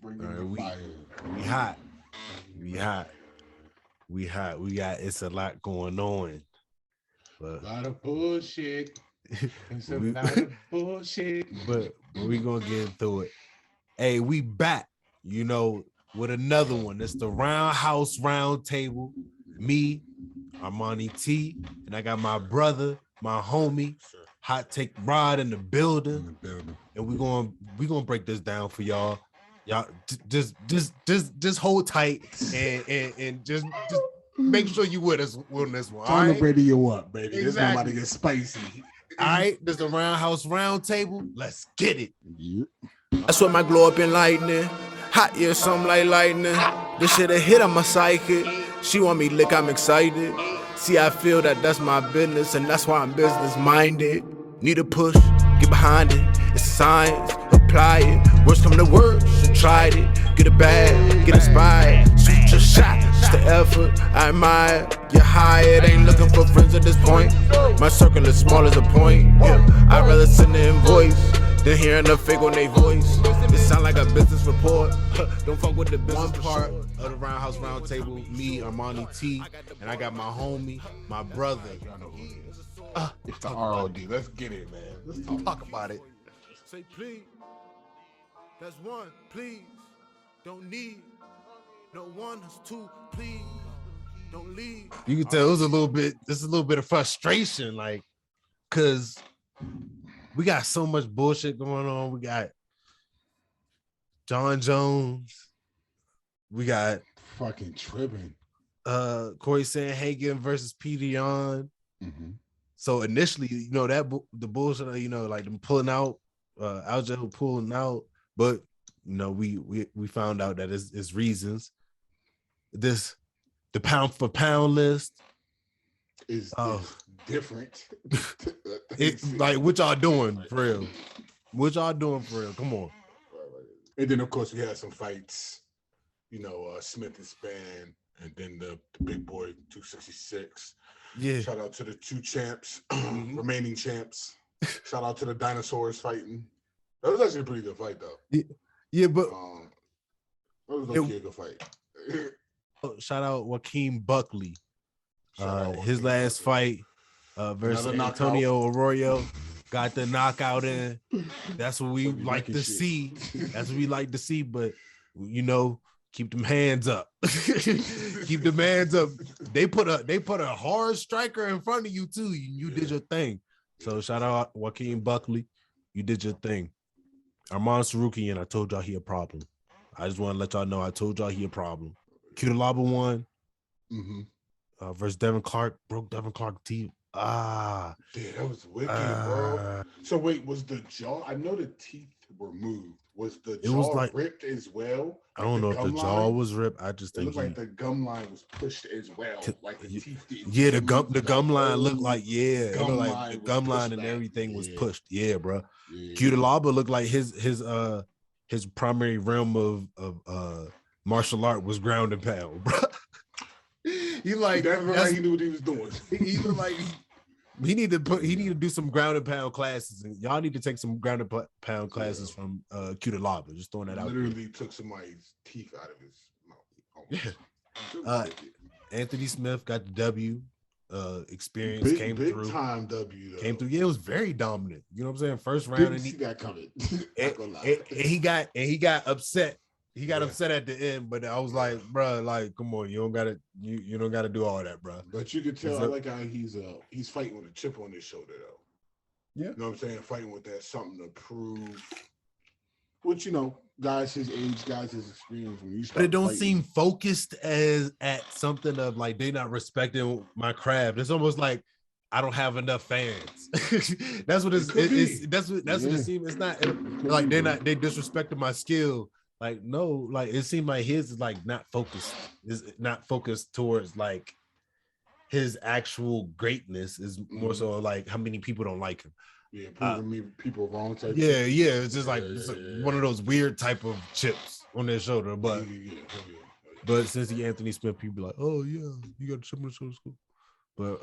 Bring in the fire. We hot. We hot. We hot. We got it's a lot going on. But a lot of bullshit. It's a lot of bullshit. But we gonna get through it. Hey, we back, you know, with another one. It's the RoundHouse RoundTable. Me, Armani T, and I got my brother, my homie, Hot Take Rod in the building. And we gonna break this down for y'all. Y'all just hold tight and just make sure you with us on this one. Turn the radio up, baby. Exactly. This is about to get spicy. All right, this is the RoundHouse RoundTable. Let's get it. That's what my glow up in lightning. Hot, yeah, something like lightning. This shit a hit on my psychic. She want me lick, I'm excited. See, I feel that that's my business, and that's why I'm business minded. Need a push, get behind it. It's science, apply it. Worst come to worst, you tried it. Get it bad, get inspired. Shoot your shot, just the effort. I admire. You're hired, ain't looking for friends at this point. My circle is small as a point. Yeah, I'd rather send an invoice than hearing the fake on their voice. It sound like a business report. Don't fuck with the business. One part of the RoundHouse RoundTable, me, Armani T, and I got my homie, my brother. It's the ROD. Let's get it, man. Let's talk about it. Say please. That's one, please. Don't need no one. That's two, please. Don't leave. You can tell it was a little bit of frustration, like, cause we got so much bullshit going on. We got Jon Jones. We got fucking tripping. Corey Sandhagen versus P. Dion. Mm-hmm. So initially, you know, that the bullshit, you know, like them pulling out, Aldo pulling out, but you know, we found out that it's reasons. The pound for pound list is different. It's like, what y'all doing for real? What y'all doing for real? Come on. And then of course we had some fights, you know, Smith and Span, and then the big boy 266. Yeah. Shout out to the two champs, remaining champs. Shout out to the Dinosaurs fighting. That was actually a pretty good fight though. Yeah, but that was a good fight. Shout out Joaquin Buckley. His last fight versus Antonio Arroyo got the knockout in. That's what we like to see. That's what we like to see. But you know, keep them hands up. Keep them hands up. They put a hard striker in front of you too. You did your thing. So shout out Joaquin Buckley. You did your thing. Armand Sarukian, I told y'all he a problem. I just want to let y'all know I told y'all he a problem. Cutelaba won. Versus Devin Clark, broke Devin Clark's teeth. Yeah, that was wicked, bro. So wait, was the jaw? I know the teeth were moved. Was the jaw ripped as well? I don't know if the jaw was ripped. I just think it looked like the gum line was pushed as well. Like the teeth did. Yeah, the gum line looked like the gum line and everything was pushed. Yeah, bro. Cutelaba looked like his primary realm of martial art was ground and pound, bro. He like he knew what he was doing. He looked like he need to do some ground and pound classes, and y'all need to take some ground and pound classes from Cutelaba. Just throwing that out. Literally took somebody's teeth out of his mouth. Yeah. Anthony Smith got the W. Experience came big through. Time W. Though. Came through. Yeah, it was very dominant. You know what I'm saying? First round, Didn't see that coming. and he got upset. He got upset at the end, but I was like, bro, like, come on, you don't gotta do all that, bro. But you can tell, I like how he's fighting with a chip on his shoulder, though. Yeah, you know what I'm saying? Fighting with that something to prove. Which, you know, guys his age, guys his experience. When you start, but it don't seem focused as at something of like they not respecting my craft. It's almost like I don't have enough fans. That's what that's what it seems. It's not like they disrespecting my skill. Like, no, like it seemed like his is like not focused. Is not focused towards like his actual greatness. Is more so like how many people don't like him. Yeah, proving me people wrong type. Yeah. It's just like one of those weird type of chips on their shoulder. But but since he Anthony Smith, people like, oh yeah, you got a chip on the shoulder. But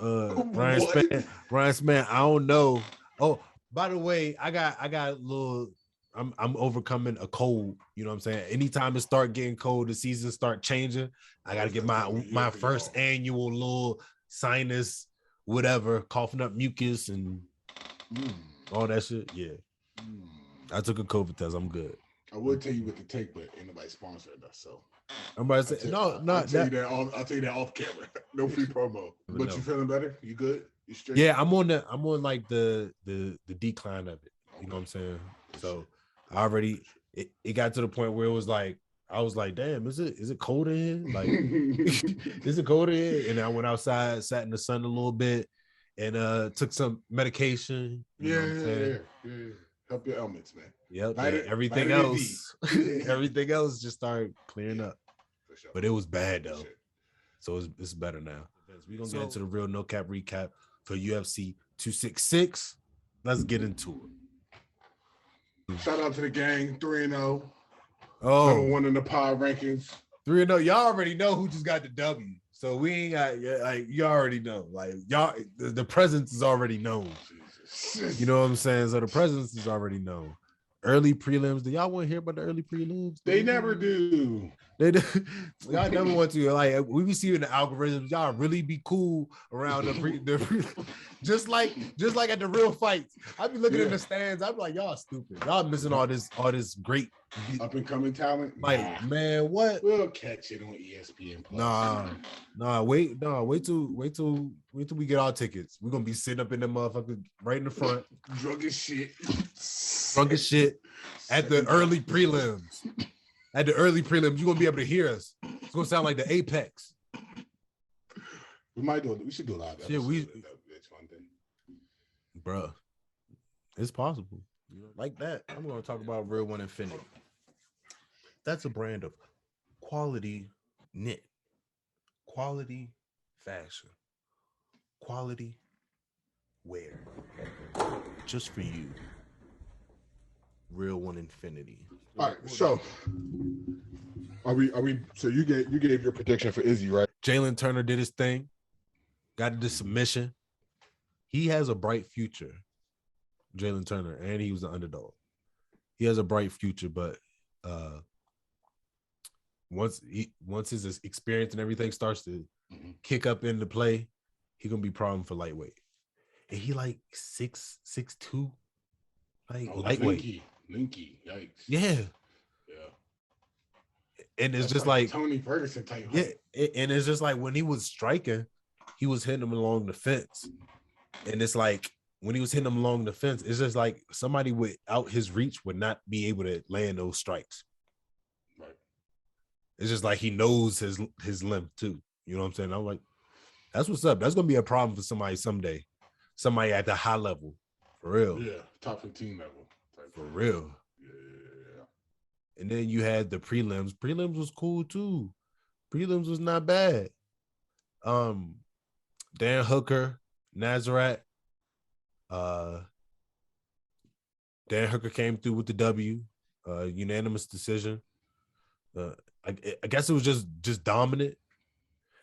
Ryan Span, I don't know. Oh, by the way, I got a little I'm overcoming a cold. You know what I'm saying? Anytime it start getting cold, the season start changing. I gotta get my first annual little sinus, whatever, coughing up mucus and all that shit. Yeah. I took a COVID test. I'm good. I would tell you what to take, but ain't nobody sponsoring us. So I'm about to say I'll tell you that off camera. No free promo. But you feeling better? You good? You straight? Yeah, I'm on like the decline of it. You know what I'm saying? So I already it got to the point where it was like I was like, damn, is it cold in here? Like is it cold in here? And I went outside, sat in the sun a little bit, and took some medication. Yeah. Help your ailments, man. Yep. Everything else just started clearing up. Sure. But it was bad though. Sure. So it's better now. We're gonna get into the real no cap recap for UFC 266. Let's get into it. Shout out to the gang, 3-0. Oh, number one in the power rankings. 3-0. Y'all already know who just got the W. So we ain't got like you already know. Like y'all, the presence is already known. You know what I'm saying? So the presence is already known. Early prelims. Do y'all want to hear about the early prelims? They never do. They do. Y'all never want to. Like we be seeing the algorithms. Y'all really be cool around the just like at the real fights. I be looking in the stands. I'm like, y'all stupid. Y'all missing all this great up and coming talent. Like, man, what? We'll catch it on ESPN Plus. Wait till we get our tickets. We're gonna be sitting up in the motherfucker right in the front. Drunk as shit at the early prelims. At the early prelims, you're gonna be able to hear us. It's gonna sound like the Apex. We should do a live. Yeah, that's one thing. Bruh, it's possible. Like that. I'm gonna talk about Real One Infinity. That's a brand of quality knit, quality fashion, quality wear. Just for you. Real One Infinity. All right, so are we? So you gave your prediction for Izzy, right? Jalen Turner did his thing, got the submission. He has a bright future, Jalen Turner, and he was the underdog. He has a bright future, but once his experience and everything starts to kick up into play, he gonna be a problem for lightweight. And he like 6'2", like lightweight. Linky, yikes. Yeah. And it's just like Tony Ferguson type. Yeah, and it's just like when he was striking, he was hitting him along the fence. And it's like when he was hitting him along the fence, it's just like somebody without his reach would not be able to land those strikes. Right. It's just like he knows his limp too. You know what I'm saying? I'm like, that's what's up. That's gonna be a problem for somebody someday. Somebody at the high level. For real. Yeah, top 15 level. For real. Yeah. And then you had the prelims. Prelims was cool too. Prelims was not bad. Dan Hooker, Nazareth. Dan Hooker came through with the W. Unanimous decision. I guess it was just dominant.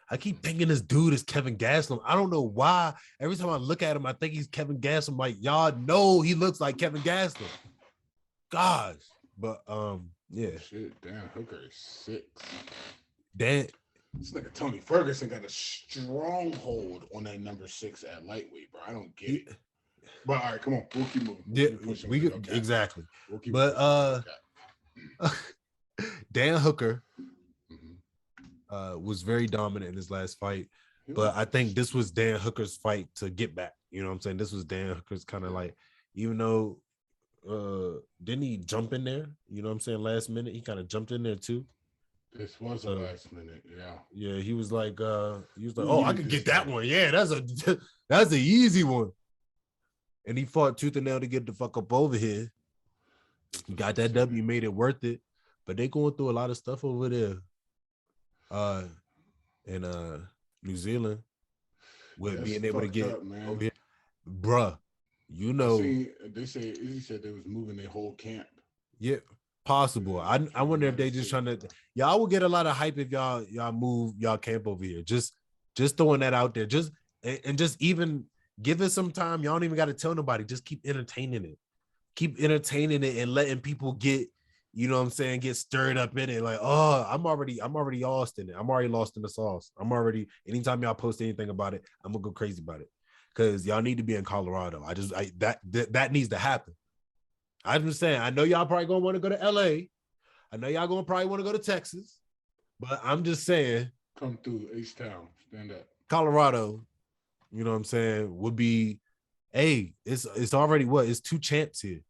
I keep thinking this dude is Kevin Gastelum. I don't know why. Every time I look at him, I think he's Kevin Gastelum. Like, y'all know he looks like Kevin Gastelum. Gosh. But yeah. Shit, Dan Hooker is 6. This nigga Tony Ferguson got a stronghold on that number 6 at lightweight, bro. I don't get it. But all right, come on, we'll keep moving. Exactly. But Dan Hooker was very dominant in his last fight. But I think this was Dan Hooker's fight to get back. You know what I'm saying? This was Dan Hooker's kind of like, even though didn't he jump in there? You know what I'm saying? Last minute, he kind of jumped in there too. This was a last minute, yeah. Yeah, he was like, oh, I could get that one. Yeah, that's the easy one. And he fought tooth and nail to get the fuck up over here. Got that W, made it worth it. But they going through a lot of stuff over there. In New Zealand with being able to get over here. Bruh, you know. They said they was moving their whole camp. Yeah, possible. I wonder if they just trying to. Y'all will get a lot of hype if y'all move y'all camp over here. Just throwing that out there. Just even give it some time. Y'all don't even got to tell nobody. Just keep entertaining it. keep entertaining it and letting people get, you know what I'm saying, get stirred up in it. Like, oh, I'm already lost in it. I'm already lost in the sauce. Anytime y'all post anything about it, I'm gonna go crazy about it. Because y'all need to be in Colorado. That needs to happen. I'm just saying, I know y'all probably gonna want to go to LA. I know y'all gonna probably want to go to Texas, but I'm just saying, come through H-Town, stand up. Colorado, you know what I'm saying, would be, hey, it's already what? It's 2 champs here.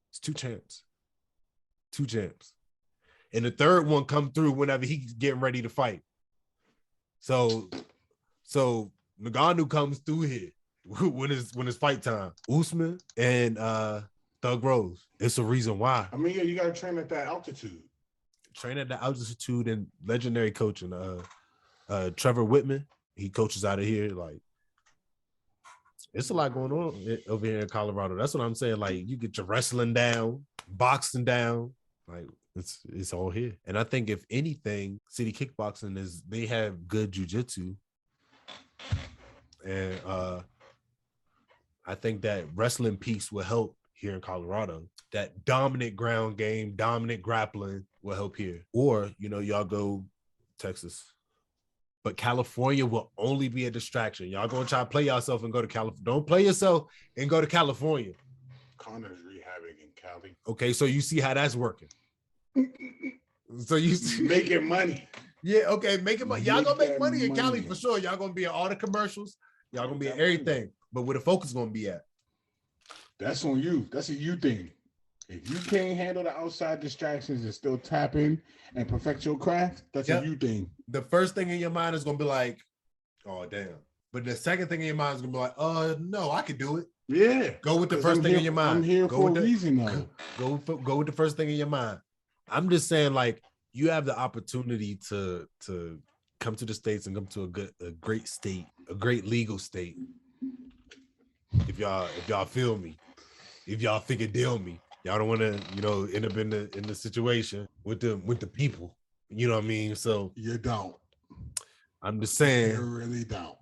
It's 2 champs. 2 champs. And the third one come through whenever he's getting ready to fight. So Ngannou comes through here when it's fight time. Usman and Thug Rose. It's a reason why. I mean, yeah, you gotta train at that altitude. Train at the altitude, and legendary coaching. Trevor Whitman, he coaches out of here. Like, it's a lot going on over here in Colorado. That's what I'm saying. Like, you get your wrestling down, boxing down. Like, it's all here. And I think if anything, City Kickboxing they have good jiu-jitsu. And I think that wrestling piece will help here in Colorado. That dominant ground game, dominant grappling will help here. Or, y'all go Texas. But California will only be a distraction. Y'all gonna try to play yourself and go to California. Don't play yourself and go to California. Connor's rehabbing in Cali. Okay, so you see how that's working. So you see making money. Yeah, okay, making money. Y'all gonna make money in Cali for sure. Y'all gonna be in all the commercials. Y'all gonna be in everything. But where the focus gonna be at? That's on you. That's a you thing. If you can't handle the outside distractions and still tap in and perfect your craft, that's a you thing. The first thing in your mind is gonna be like, oh damn. But the second thing in your mind is gonna be like, no, I could do it. Yeah. Go with the first thing in your mind. I'm here for a reason though. Go with the first thing in your mind. I'm just saying, like, you have the opportunity to come to the States and come to a great state, a great legal state. If y'all feel me, if y'all figure deal me, y'all don't want to, end up in the situation with the people. You know what I mean? So you don't. I'm just saying. You really don't.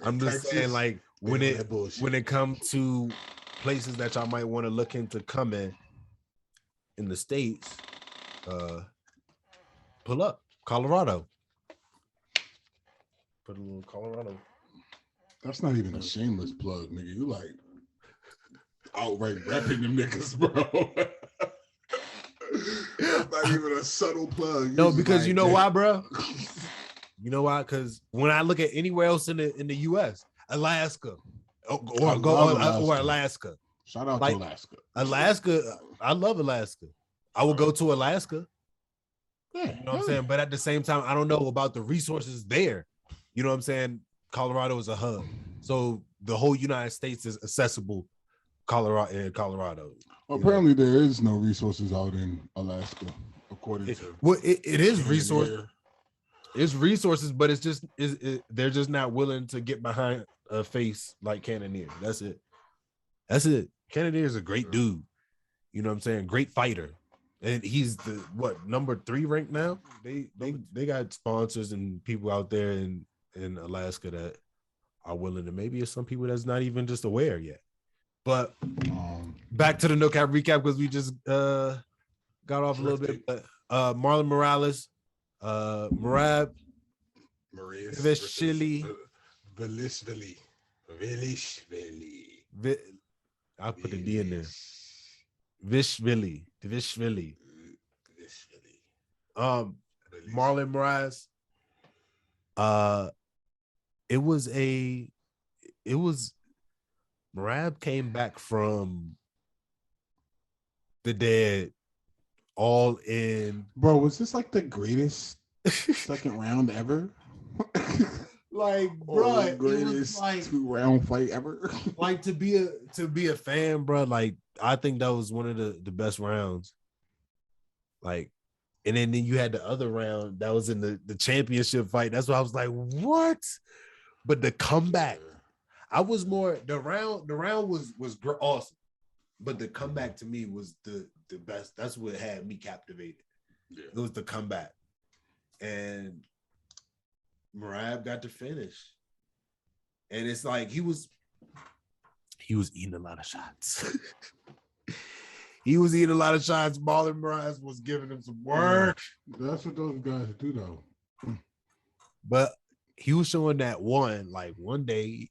I'm just saying, like, when it comes to places that y'all might want to look into coming in the States, pull up Colorado. Put a little Colorado. That's not even a shameless plug, nigga. You like outright repping them niggas, bro. That's not even a subtle plug. No, because you know why, bro? You know why? Because when I look at anywhere else in the U.S., Alaska, or Alaska. Shout out to Alaska. Alaska, I love Alaska. I would go to Alaska. Yeah, you know what I'm saying? But at the same time, I don't know about the resources there. You know what I'm saying? Colorado is a hub. So the whole United States is accessible. Colorado. Well, apparently there is no resources out in Alaska, according to it is resources. It's resources, but it's just they're just not willing to get behind a face like Cannonier. That's it. Cannonier is a great dude. You know what I'm saying? Great fighter. And he's the number 3 ranked now? They got sponsors and people out there in Alaska that are willing to, maybe it's some people that's not even just aware yet. But back to the no cap recap, because we just got off a little bit. But Marlon Morales, Merab Vilishvili. I put the D in there. Vishvili. Marlon Moraes. Merab came back from the dead all in. Bro, was this like the greatest second round ever? Like, bro, it was like 2-round fight ever. Like, to be a fan, bro, like, I think that was one of the best rounds. Like, and then you had the other round that was in the championship fight. That's why I was like, what? But the comeback, I was more, the round was awesome, but the comeback to me was the best. That's what had me captivated. Yeah. It was the comeback, and Merab got to finish, and it's like he was he was eating a lot of shots. He was eating a lot of shots. Marlon Moraes was giving him some work. That's what those guys do, though. But he was showing that one day,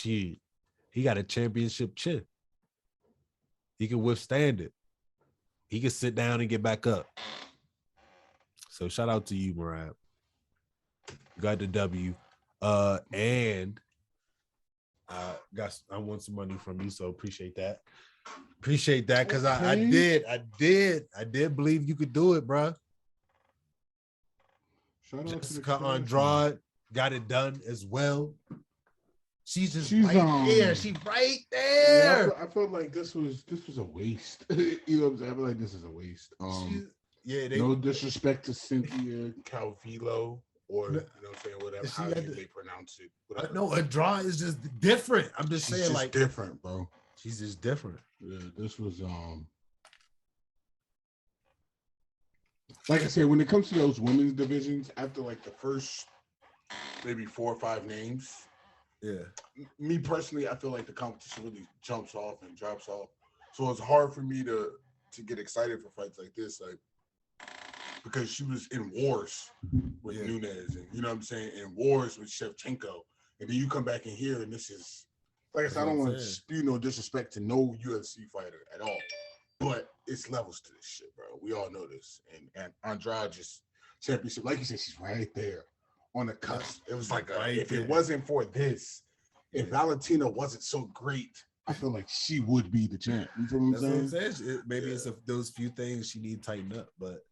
he got a championship chin. He can withstand it. He can sit down and get back up. So shout out to you, Murad. You got the W. And I won some money from you, so appreciate that. Appreciate that, because I did believe you could do it, bro. Shout out Jessica Andrade got it done as well. She's there. She's right there. Yeah, I felt like this was a waste. You know what I'm saying? I feel like this is a waste. No disrespect to Cynthia Calvillo, or you know what I'm saying, whatever how they pronounce it. Whatever. No, Andrade is just different. I'm just saying, like, different, bro. She's just different. Yeah, this was like I said, when it comes to those women's divisions, after like the first maybe 4 or 5 names, me personally, I feel like the competition really jumps off and drops off. So it's hard for me to get excited for fights like this, like, because she was in wars with Nunes, and you know what I'm saying, in wars with Shevchenko, and then you come back in here and this is, like I said, I don't want to spew no disrespect to no UFC fighter at all, but it's levels to this shit, bro. We all know this. And Andrade just championship, like you said, she's right there on the cusp. It was like if it wasn't for this, if Valentina wasn't so great, I feel like she would be the champ. You feel what I'm saying? Maybe it's those few things she need to tighten up, but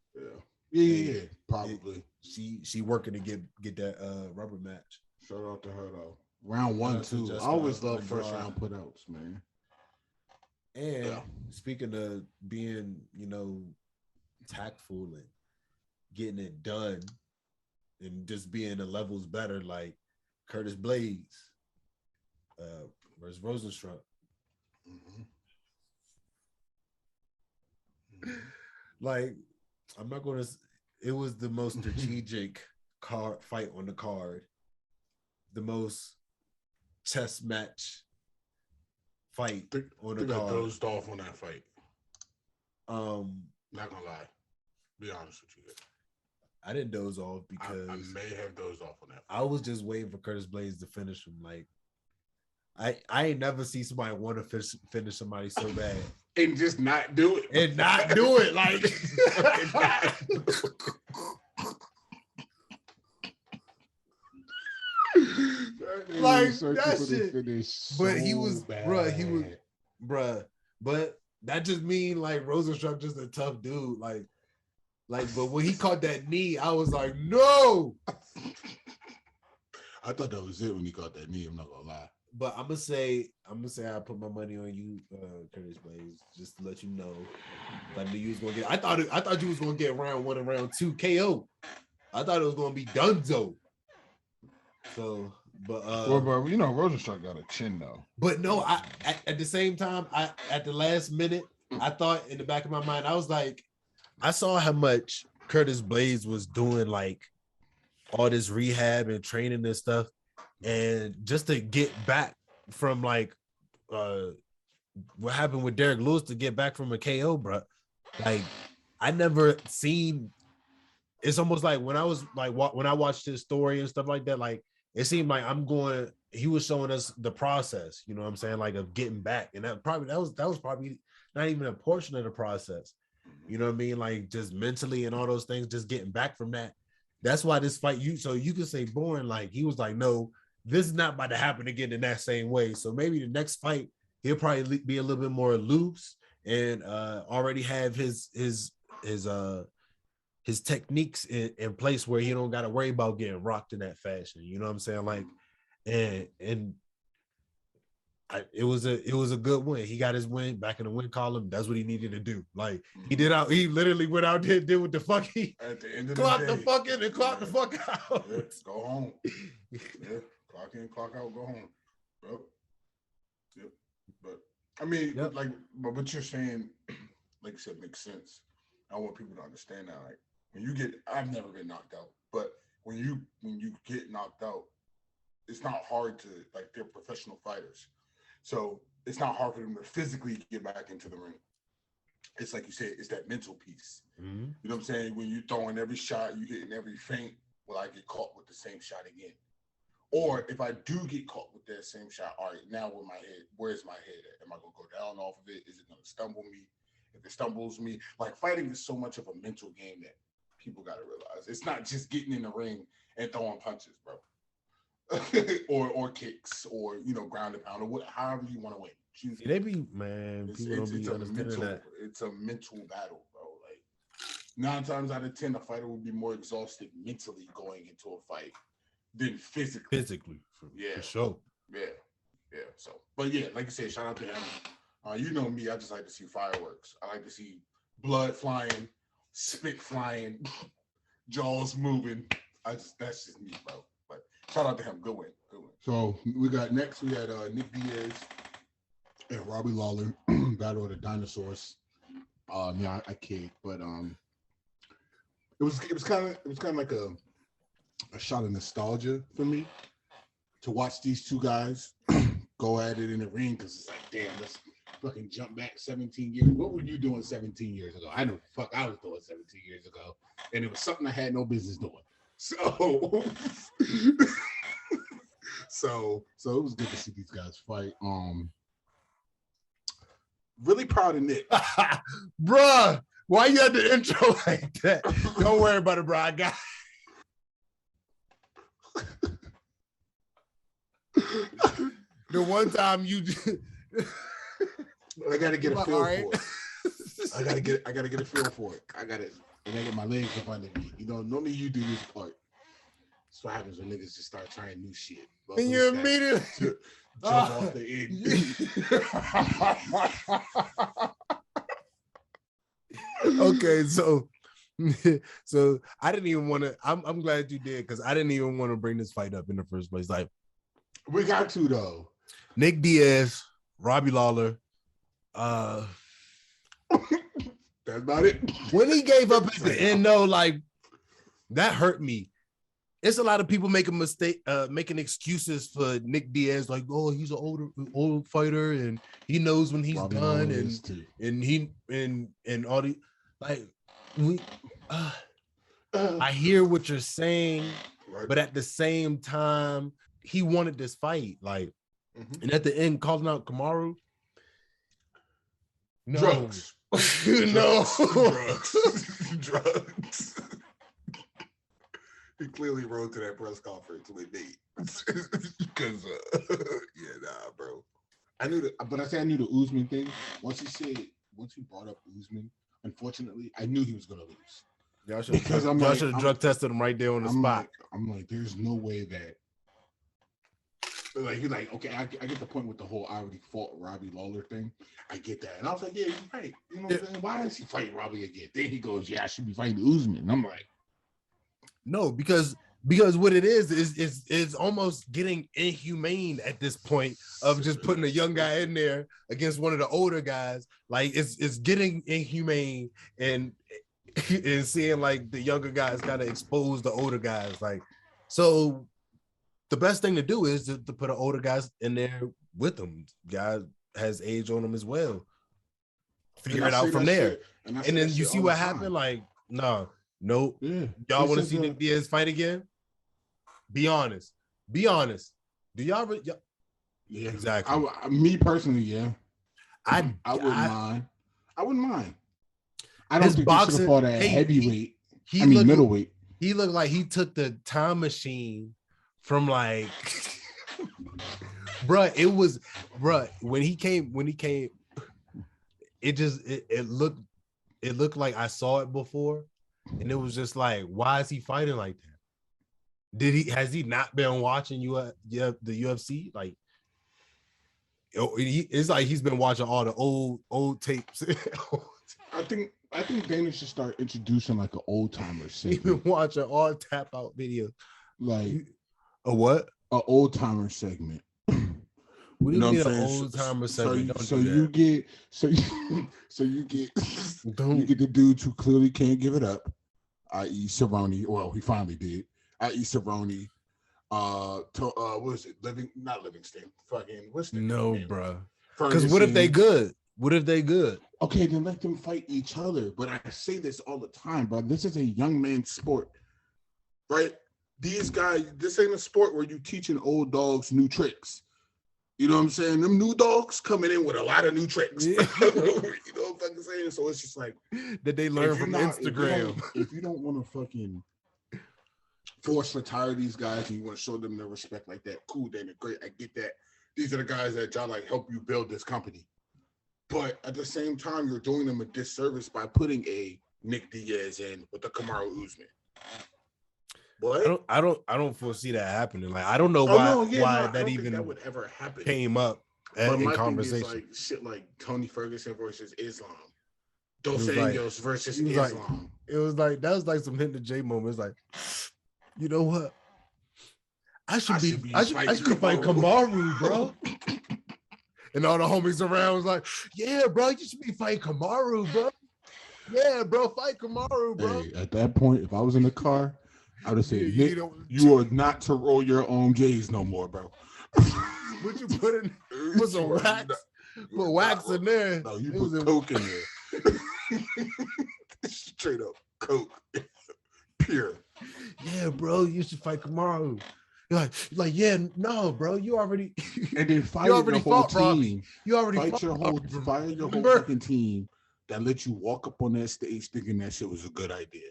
probably. She working to get that rubber match. Shout out to her though. Round 1, 2. I always love first round putouts, man. And speaking of being, tactful and getting it done and just being the levels better, like Curtis Blades versus Rosenstruck. Like, I'm not going to. It was the most strategic fight on the card, the most chess match fight on the card. I dozed off on that fight. Not gonna lie, be honest with you. I didn't doze off because I may have dozed off on that fight. I was just waiting for Curtis Blades to finish him. Like, I ain't never seen somebody want to finish somebody so bad and just not do it. And not do it, like. Like that shit. But he was, But that just mean like Rosenstruck just a tough dude. Like, but when he caught that knee, I was like, no. I thought that was it when he caught that knee. I'm not gonna lie. But I'm gonna say I put my money on you, Curtis Blades, just to let you know. I knew you was gonna get. I thought you was gonna get round 1 and round 2 KO. I thought it was gonna be Dunzo. So, but Rosenstruck got a chin though. But no, at the same time, at the last minute, I thought in the back of my mind, I was like, I saw how much Curtis Blades was doing, like all this rehab and training and stuff. And just to get back from like what happened with Derek Lewis, to get back from a KO, bro. Like, I never seen. It's almost like when I watched his story and stuff like that. Like, it seemed like he was showing us the process. You know what I'm saying? Like, of getting back, and that was probably not even a portion of the process. You know what I mean? Like, just mentally and all those things, just getting back from that. That's why this fight, so you could say boring. Like, he was like, no. This is not about to happen again in that same way. So maybe the next fight, he'll probably be a little bit more loose and already have his techniques in place where he don't got to worry about getting rocked in that fashion. You know what I'm saying? Like, it was a good win. He got his win back in the win column. That's what he needed to do. Like, he literally went out there and did what the fuck he at the end of clocked the day. The fuck in and clocked the fuck out. Yeah, go home. Yeah. Clock in, clock out, go home. Yep. But I mean, but what you're saying, like you said, makes sense. I want people to understand that. Like, when you get, I've never been knocked out, but when you get knocked out, it's not hard to, like, they're professional fighters. So it's not hard for them to physically get back into the ring. It's like you said, it's that mental piece. Mm-hmm. You know what I'm saying? When you throwing every shot, you hitting every feint, will I get caught with the same shot again? Or if I do get caught with that same shot, all right, now with my head, where's my head at? Am I going to go down off of it? Is it going to stumble me? If it stumbles me, like, fighting is so much of a mental game that people got to realize. It's not just getting in the ring and throwing punches, bro. or kicks, or, you know, ground and pound, or however you want to win. Choose. They be, man, people don't be understanding that. It's a mental battle, bro. Like, 9 times out of 10, a fighter would be more exhausted mentally going into a fight than physically. For sure. Yeah. So, but yeah, like you said, shout out to him. You know me, I just like to see fireworks. I like to see blood flying, spit flying, jaws moving. That's just me, bro. But shout out to him. Good win. So we had Nick Diaz and Robbie Lawler, battle of the Dinosaurs. I kid, but it was kind of like a shot of nostalgia for me to watch these two guys go at it in the ring, because it's like, damn, let's fucking jump back 17 years. What were you doing 17 years ago? I know the fuck I was doing 17 years ago, and it was something I had no business doing. So so it was good to see these guys fight. Really proud of Nick. Bruh, why you had the intro like that? Don't worry about it, bro. I got the one time you I gotta get a feel for it. I gotta get a feel for it. I gotta get my legs up under me. You know, normally you do this part. That's what happens when niggas just start trying new shit. And you immediately jump off the end. Okay, so I didn't even want to. I'm glad you did, because I didn't even want to bring this fight up in the first place. Like, we got to, though. Nick Diaz, Robbie Lawler. That's about it. When he gave up at the end, though, like, that hurt me. It's a lot of people making excuses for Nick Diaz, like, oh, he's an old fighter and he knows when he's Robbie done, and all the, like, I hear what you're saying, right, but at the same time, he wanted this fight, like, and at the end, calling out Kamaru. No. Drugs. No. Drugs. He clearly rode to that press conference with Nate. Because, bro. I knew the Usman thing. Once he brought up Usman, unfortunately, I knew he was going to lose. Y'all should have drug tested him right there on the spot. I'm like, there's no way that. Like, he's like, okay, I get the point with the whole I already fought Robbie Lawler thing. I get that. And I was like, yeah, he's right. You know what I'm saying? Why is he fighting Robbie again? Then he goes, yeah, I should be fighting Usman. And I'm like, no, because what it is almost getting inhumane at this point of just putting a young guy in there against one of the older guys. Like, it's getting inhumane and seeing like the younger guys kind of expose the older guys. Like, so the best thing to do is to put an older guys in there with them. Guy has age on them as well. Figure it out from there. And then you see what happened. Like, no. Nope. Yeah. Y'all want to see Nick Diaz fight again? Be honest. Do y'all? Yeah, exactly. Me personally, yeah. I wouldn't mind. I don't think he should have fought at heavyweight. Middleweight. He looked like he took the time machine from, like, when he came, it looked like I saw it before. And it was just like, why is he fighting like that? Has he not been watching the UFC? Like, it's like he's been watching all the old tapes. I think Dana should start introducing like an old timer segment. He's been watching all tap out videos. Like a what? An old timer segment. What do you mean an old timer segment? You get the dudes who clearly can't give it up, i.e. Cerrone. Well, he finally did, i.e. Cerrone, What is it? Not Livingston. Fucking what's the name? Bro. Because what if they good? What if they good? Okay, then let them fight each other. But I say this all the time, bro. This is a young man's sport, right? These guys, this ain't a sport where you teaching old dogs new tricks. You know what I'm saying? Them new dogs coming in with a lot of new tricks. Yeah. You know what I'm saying? So it's just like that they learn from Instagram. If you don't want to fucking force retire these guys and you want to show them their respect like that, cool, then great. I get that. These are the guys that y'all like help you build this company. But at the same time, you're doing them a disservice by putting a Nick Diaz in with the Kamaru Usman. What? I don't foresee that happening. Like I don't know why that even that would ever happen. Came up in conversation. Thing is like shit like Tony Ferguson versus Islam, Dos Anjos versus Islam. It was like that was like some hit the J moment. It's like, you know what? I should be fighting Kamaru, bro. And all the homies around was like, yeah, bro, you should be fighting Kamaru, bro. Yeah, bro, fight Kamaru, bro. Hey, at that point, if I was in the car, I would say, Nick, you are not to roll your own J's no more, bro. What you put some wax? Put wax in there. No, you put coke in there. Straight up coke. Pure. Yeah, bro, you should fight Kamaru. You're like, yeah, no, bro, you already and then fight your whole team. Robbie. You already fire your whole fucking team that let you walk up on that stage thinking that shit was a good idea.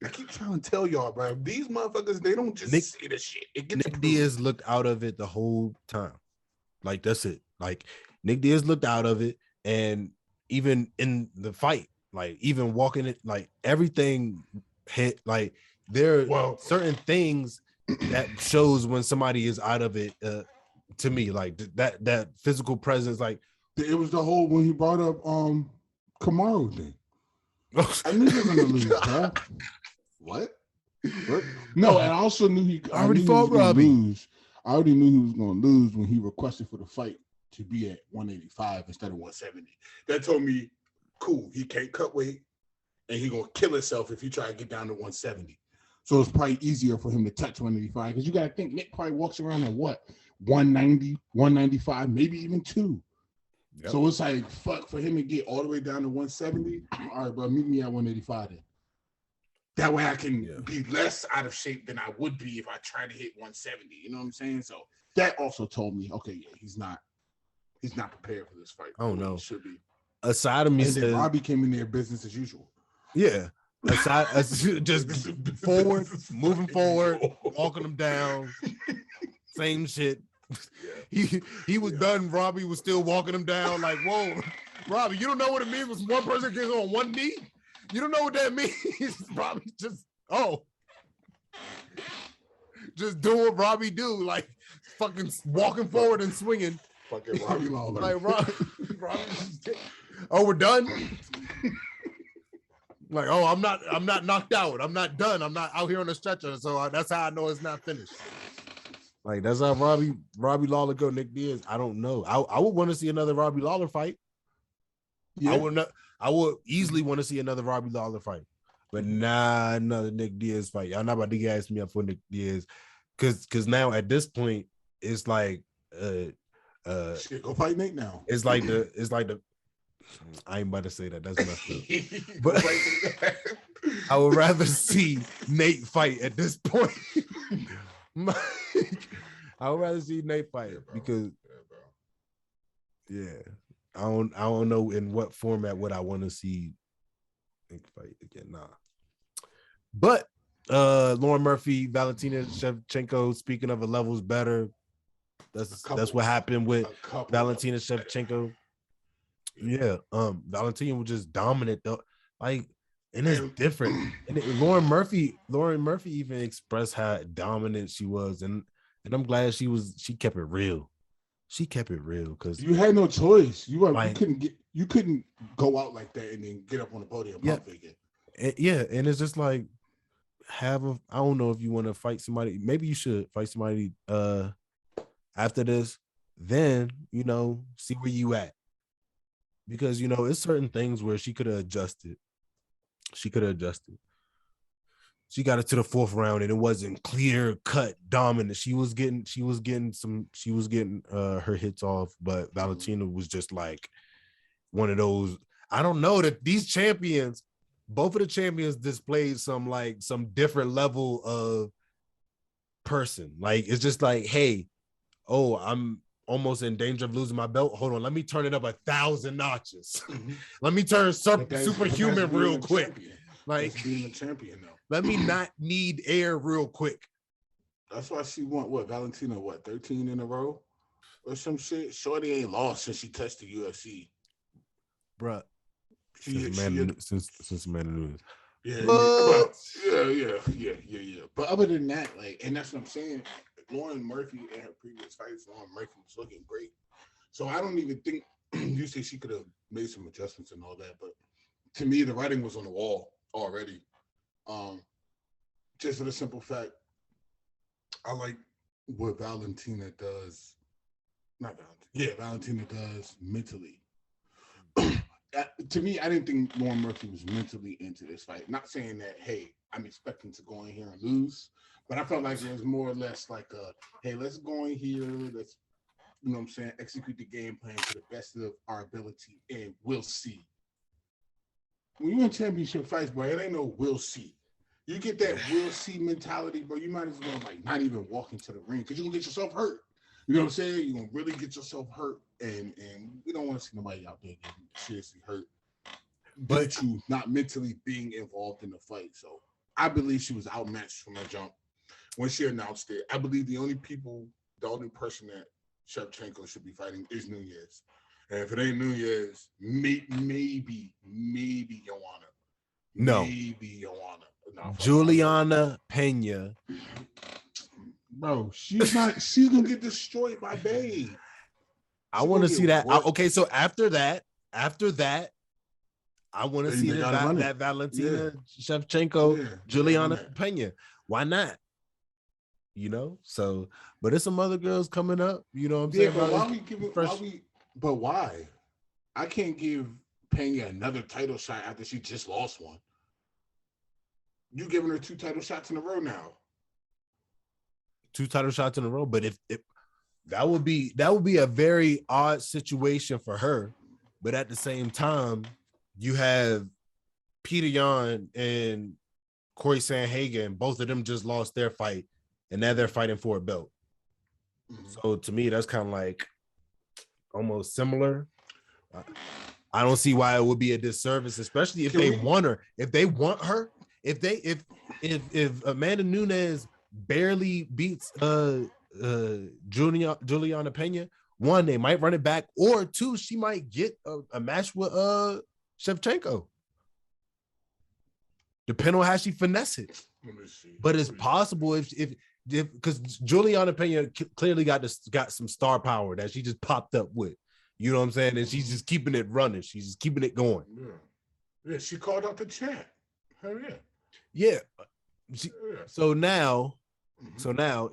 I keep trying to tell y'all, bro, these motherfuckers, they don't just say the shit. Nick Diaz looked out of it the whole time. Like, that's it. Like, Nick Diaz looked out of it, and even in the fight, like, even walking it, like, everything hit. Like, there are certain things that shows when somebody is out of it, to me, like, that physical presence, like. It was the whole, when he brought up Kamaru thing. I knew he was going to lose, bro. What? No, and I also knew he already fought Robbie. I already knew he was going to lose when he requested for the fight to be at 185 instead of 170. That told me, cool, he can't cut weight, and he going to kill himself if he try to get down to 170. So it's probably easier for him to touch 185 because you got to think Nick probably walks around at what? 190, 195, maybe even 2. Yep. So it's like, fuck, for him to get all the way down to 170. All right, bro, meet me at 185 then. That way I can be less out of shape than I would be if I tried to hit 170. You know what I'm saying? So that also told me, okay, yeah, he's not prepared for this fight. I don't know. He should be. Aside of me, and then Robbie came in there business as usual. Yeah. Aside, just forward, moving forward, walking them down, same shit. He was done. Robbie was still walking him down. Like, whoa, Robbie, you don't know what it means when one person gets on one knee. You don't know what that means. Robbie just do what Robbie do, like fucking walking forward and swinging. Fucking Robbie Lawler. Like Robbie. Oh, we're done. Like, oh, I'm not knocked out. I'm not done. I'm not out here on the stretcher. So that's how I know it's not finished. Like, that's how Robbie Lawler go. Nick Diaz, I don't know. I would want to see another Robbie Lawler fight. Yeah. I would easily want to see another Robbie Lawler fight, but another Nick Diaz fight. Y'all not about to gas me up for Nick Diaz, because now at this point it's like shit, go fight Nick now. It's like the I ain't about to say that. That's messed up. But I would rather see Nate fight at this point. I would rather see Nate fight because I don't know in what format would I want to see Nate fight again. Nah. But Lauren Murphy, Valentina Shevchenko, speaking of a levels better, that's what happened with Valentina Shevchenko. Yeah, Valentina was just dominant though. Like, and it's different. And Lauren Murphy even expressed how dominant she was, and I'm glad she kept it real. She kept it real because you had no choice. You couldn't go out like that and then get up on the podium. Yeah, and it's just like I don't know if you want to fight somebody. Maybe you should fight somebody after this. Then see where you at. Because, it's certain things where she could have adjusted. she got it to the fourth round and it wasn't clear cut dominant. She was getting her hits off, but Valentina was just like one of those. I don't know that these champions, both of the champions displayed some different level of person. Like it's just like, hey, oh, I'm almost in danger of losing my belt. Hold on, let me turn it up 1,000 notches. Let me turn superhuman real quick. Champion. Like that's being a champion though. Let me not need air real quick. That's why she won Valentina 13 in a row or some shit. Shorty ain't lost since she touched the UFC. Bruh. Since Amanda Nunes. Yeah. But other than that, like, and that's what I'm saying. Lauren Murphy in her previous fights, Lauren Murphy was looking great. So I don't even think you say she could have made some adjustments and all that, but to me, the writing was on the wall already. Just for the simple fact, I like what Valentina does. Valentina does mentally. To me, I didn't think Lauren Murphy was mentally into this fight. Not saying that, hey, I'm expecting to go in here and lose, but I felt like it was more or less like hey, let's go in here, let's, you know what I'm saying, execute the game plan to the best of our ability, and we'll see. When you're in championship fights, bro, it ain't no we'll see. You get that we'll see mentality, bro, you might as well like not even walk into the ring because you're gonna get yourself hurt. You know what I'm saying? You're gonna really get yourself hurt, and we don't want to see nobody out there getting seriously hurt. But you not mentally being involved in the fight. So I believe she was outmatched from the jump. When she announced it, I believe the only person that Shevchenko should be fighting is Nunes. And if it ain't Nunes, maybe Joanna. No. Maybe Joanna. No, Juliana Pena. Bro, she's gonna get destroyed by Babe. I want to see that. Okay, so after that, I want to see that Valentina Shevchenko, Juliana Pena. Why not? You know, so but there's some other girls coming up. You know what I'm saying? But why? I can't give Pena another title shot after she just lost one. You giving her 2 title shots in a row now. 2 title shots in a row, but if that would be a very odd situation for her. But at the same time, you have Peter Yan and Corey Sandhagen, both of them just lost their fight, and now they're fighting for a belt. Mm-hmm. So to me, that's kind of like almost similar. I don't see why it would be a disservice, especially if they want her. If they want her, if Amanda Nunes barely beats Juliana Pena, 1, they might run it back, or 2, she might get a match with Shevchenko. Depending on how she finesse it. But it's possible if because Juliana Pena clearly got some star power that she just popped up with. You know what I'm saying? And she's just keeping it running. She's just keeping it going. Yeah, she called out the champ. Hell yeah. Yeah. So now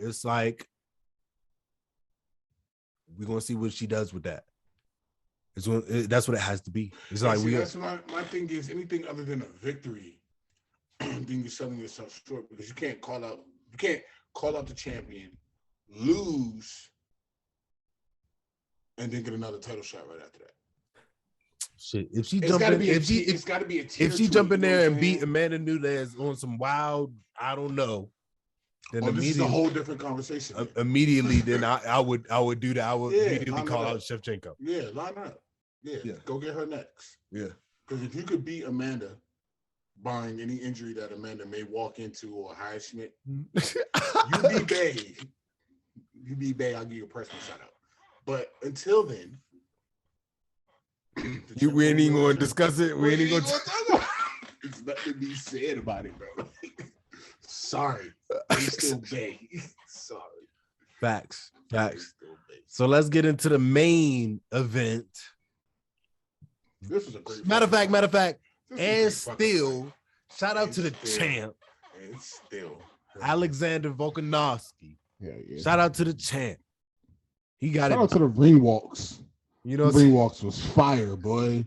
it's like we're gonna see what she does with that. That's what it has to be. It's like that's my thing is anything other than a victory, then you're selling yourself short because you can't call out the champion, lose, and then get another title shot right after that. Shit, if she jump in there and beat Amanda Nunes on some wild, I don't know. Then this is a whole different conversation. Immediately, then I would do that. I would immediately call out Shevchenko. Yeah, line up. Yeah, go get her next. Yeah, because if you could beat Amanda, barring any injury that Amanda may walk into or high Schmidt, you be Bay. I'll give you a personal shout out. But until then, we ain't even going to discuss it. We ain't even going to. There's nothing to be said about it, bro. Sorry, I'm still Bay. Sorry. Facts. So let's get into the main event. This was a great matter of fact, and still, shout out to the champ. And still, Alexander Volkanovski. Yeah. Shout out to the champ. He got shout out to the ring walks. You know, ring walks was fire, boy.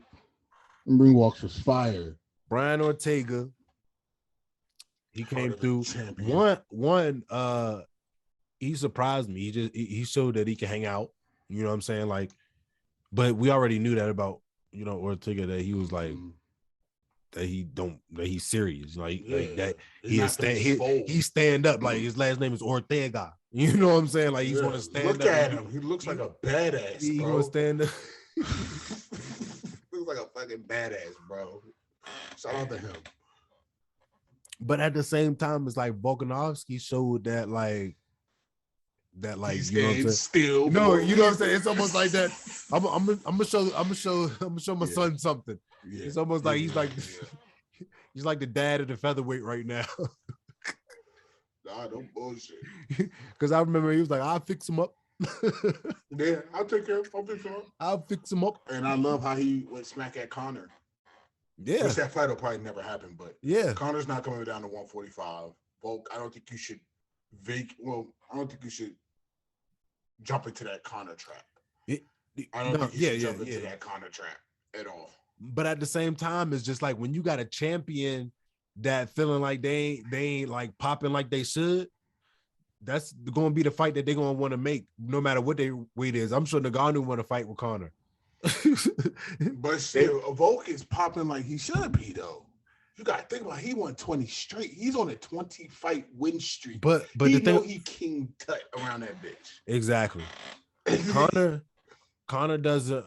Ring walks was fire. Brian Ortega. He came through. One. He surprised me. He showed that he can hang out. You know what I'm saying? Like, but we already knew that about Ortega, that he was like that he's serious. Like that he stand up. Like his last name is Ortega. You know what I'm saying? Like he's gonna stand up. Look at him. He looks like a badass. He's gonna stand up. Looks like a fucking badass, bro. Shout out to him. But at the same time, it's like Volkanovski showed that like he's you know what I'm saying? Still, no, you know what I'm saying? It's almost like that. I'm gonna show my son something. Yeah. It's almost like he's like he's like the dad of the featherweight right now. Nah, don't bullshit. Because I remember he was like, "I'll fix him up." Yeah, I'll take care of him. I'll fix him up. And I love how he went smack at Conor. Yeah, which that fight will probably never happen, but yeah, Conor's not coming down to 145. Volk, I don't think you should I don't think you should jump into that Conor trap. I don't think you should jump into that Conor trap at all. But at the same time, it's just like when you got a champion that feeling like they ain't like popping like they should, that's going to be the fight that they're going to want to make no matter what their weight is. I'm sure Ngannou want to fight with Conor. But still, Volk is popping like he should be, though. You got to think about it. He won 20 straight. He's on a 20-fight win streak. But he king tut around that bitch. Exactly. Conor doesn't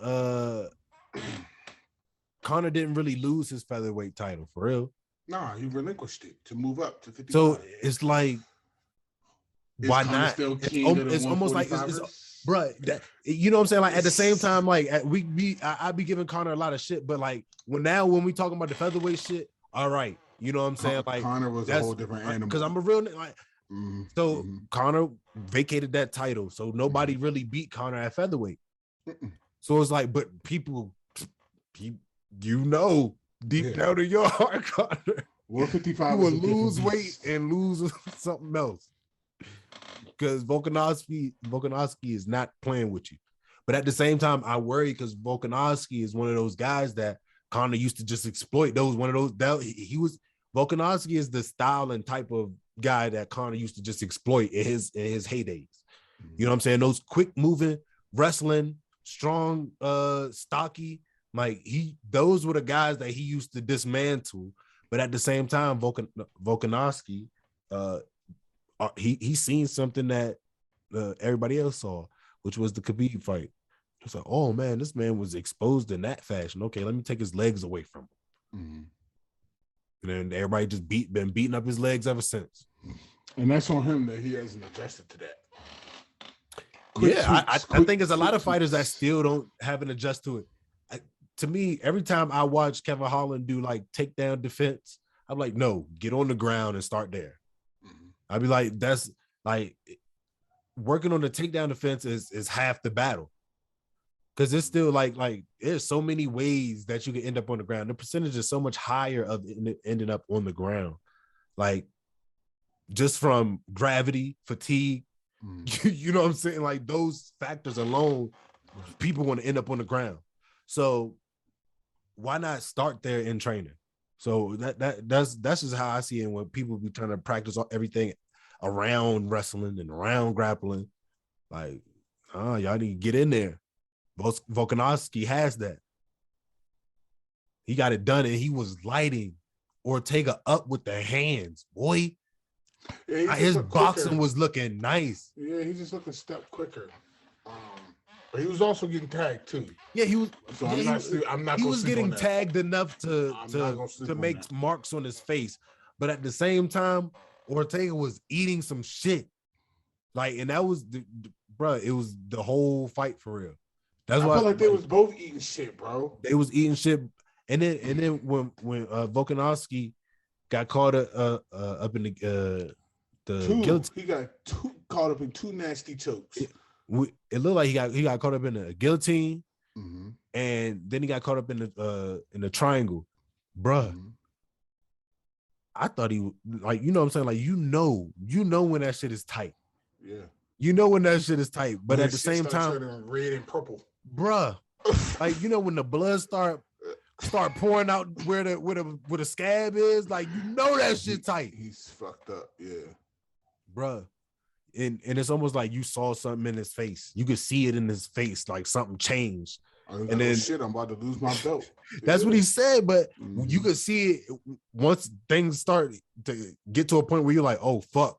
Conor didn't really lose his featherweight title for real. Nah, he relinquished it to move up to 55. So it's like, why not? It's almost like bro, you know what I'm saying? Like at the same time, like I be giving Conor a lot of shit, but like when we talking about the featherweight shit, all right, you know what I'm saying? Like Conor was a whole different animal. Because I'm a real like. Conor vacated that title, so nobody really beat Conor at featherweight. So it's like, but people, deep down in your heart, Conor, 155 you will lose weight and lose something else. Because Volkanovski is not playing with you. But at the same time, I worry because Volkanovski is one of those guys that Conor used to just exploit. Volkanovski is the style and type of guy that Conor used to just exploit in his heydays. You know what I'm saying? Those quick moving, wrestling, strong, stocky, like those were the guys that he used to dismantle. But at the same time, Volkanovski, he seen something that everybody else saw, which was the Khabib fight. It's like, oh man, this man was exposed in that fashion. Okay, let me take his legs away from him. And then everybody just been beating up his legs ever since. And that's on him that he hasn't adjusted to that. I think there's a lot of fighters that still haven't adjusted to it. To me, every time I watch Kevin Holland do like takedown defense, I'm like, no, get on the ground and start there. I'd be like, that's like working on the takedown defense is half the battle. Because it's still like there's so many ways that you can end up on the ground. The percentage is so much higher of ending up on the ground. Like just from gravity, fatigue, you know what I'm saying? Like those factors alone, people want to end up on the ground. So why not start there in training? So that's just how I see it when people be trying to practice everything around wrestling and around grappling. Like, y'all need to get in there. Volkanovski has that. He got it done, and he was lighting Ortega up with the hands, boy. Yeah, his boxing was looking nice. Yeah, he just looked a step quicker. But he was also getting tagged too. Yeah, he was. So he was getting tagged enough to make marks on his face, but at the same time, Ortega was eating some shit. Like, and that was it was the whole fight for real. That's why I feel like they was both eating shit, bro. They was eating shit, and then when Volkanovski got caught up in the guillotine, he got caught up in two nasty chokes. It looked like he got caught up in a guillotine, and then he got caught up in the triangle, bruh. I thought he like, you know what I'm saying, like you know when that shit is tight. Yeah. You know when that shit is tight, but at the same time, red and purple, bruh. Like, you know when the blood start start pouring out where the scab is. Like, you know that shit tight. He's fucked up, yeah, bruh. And it's almost like you saw something in his face. You could see it in his face, like something changed. And then shit, I'm about to lose my belt. That's what he said, but you could see it once things start to get to a point where you're like, oh fuck.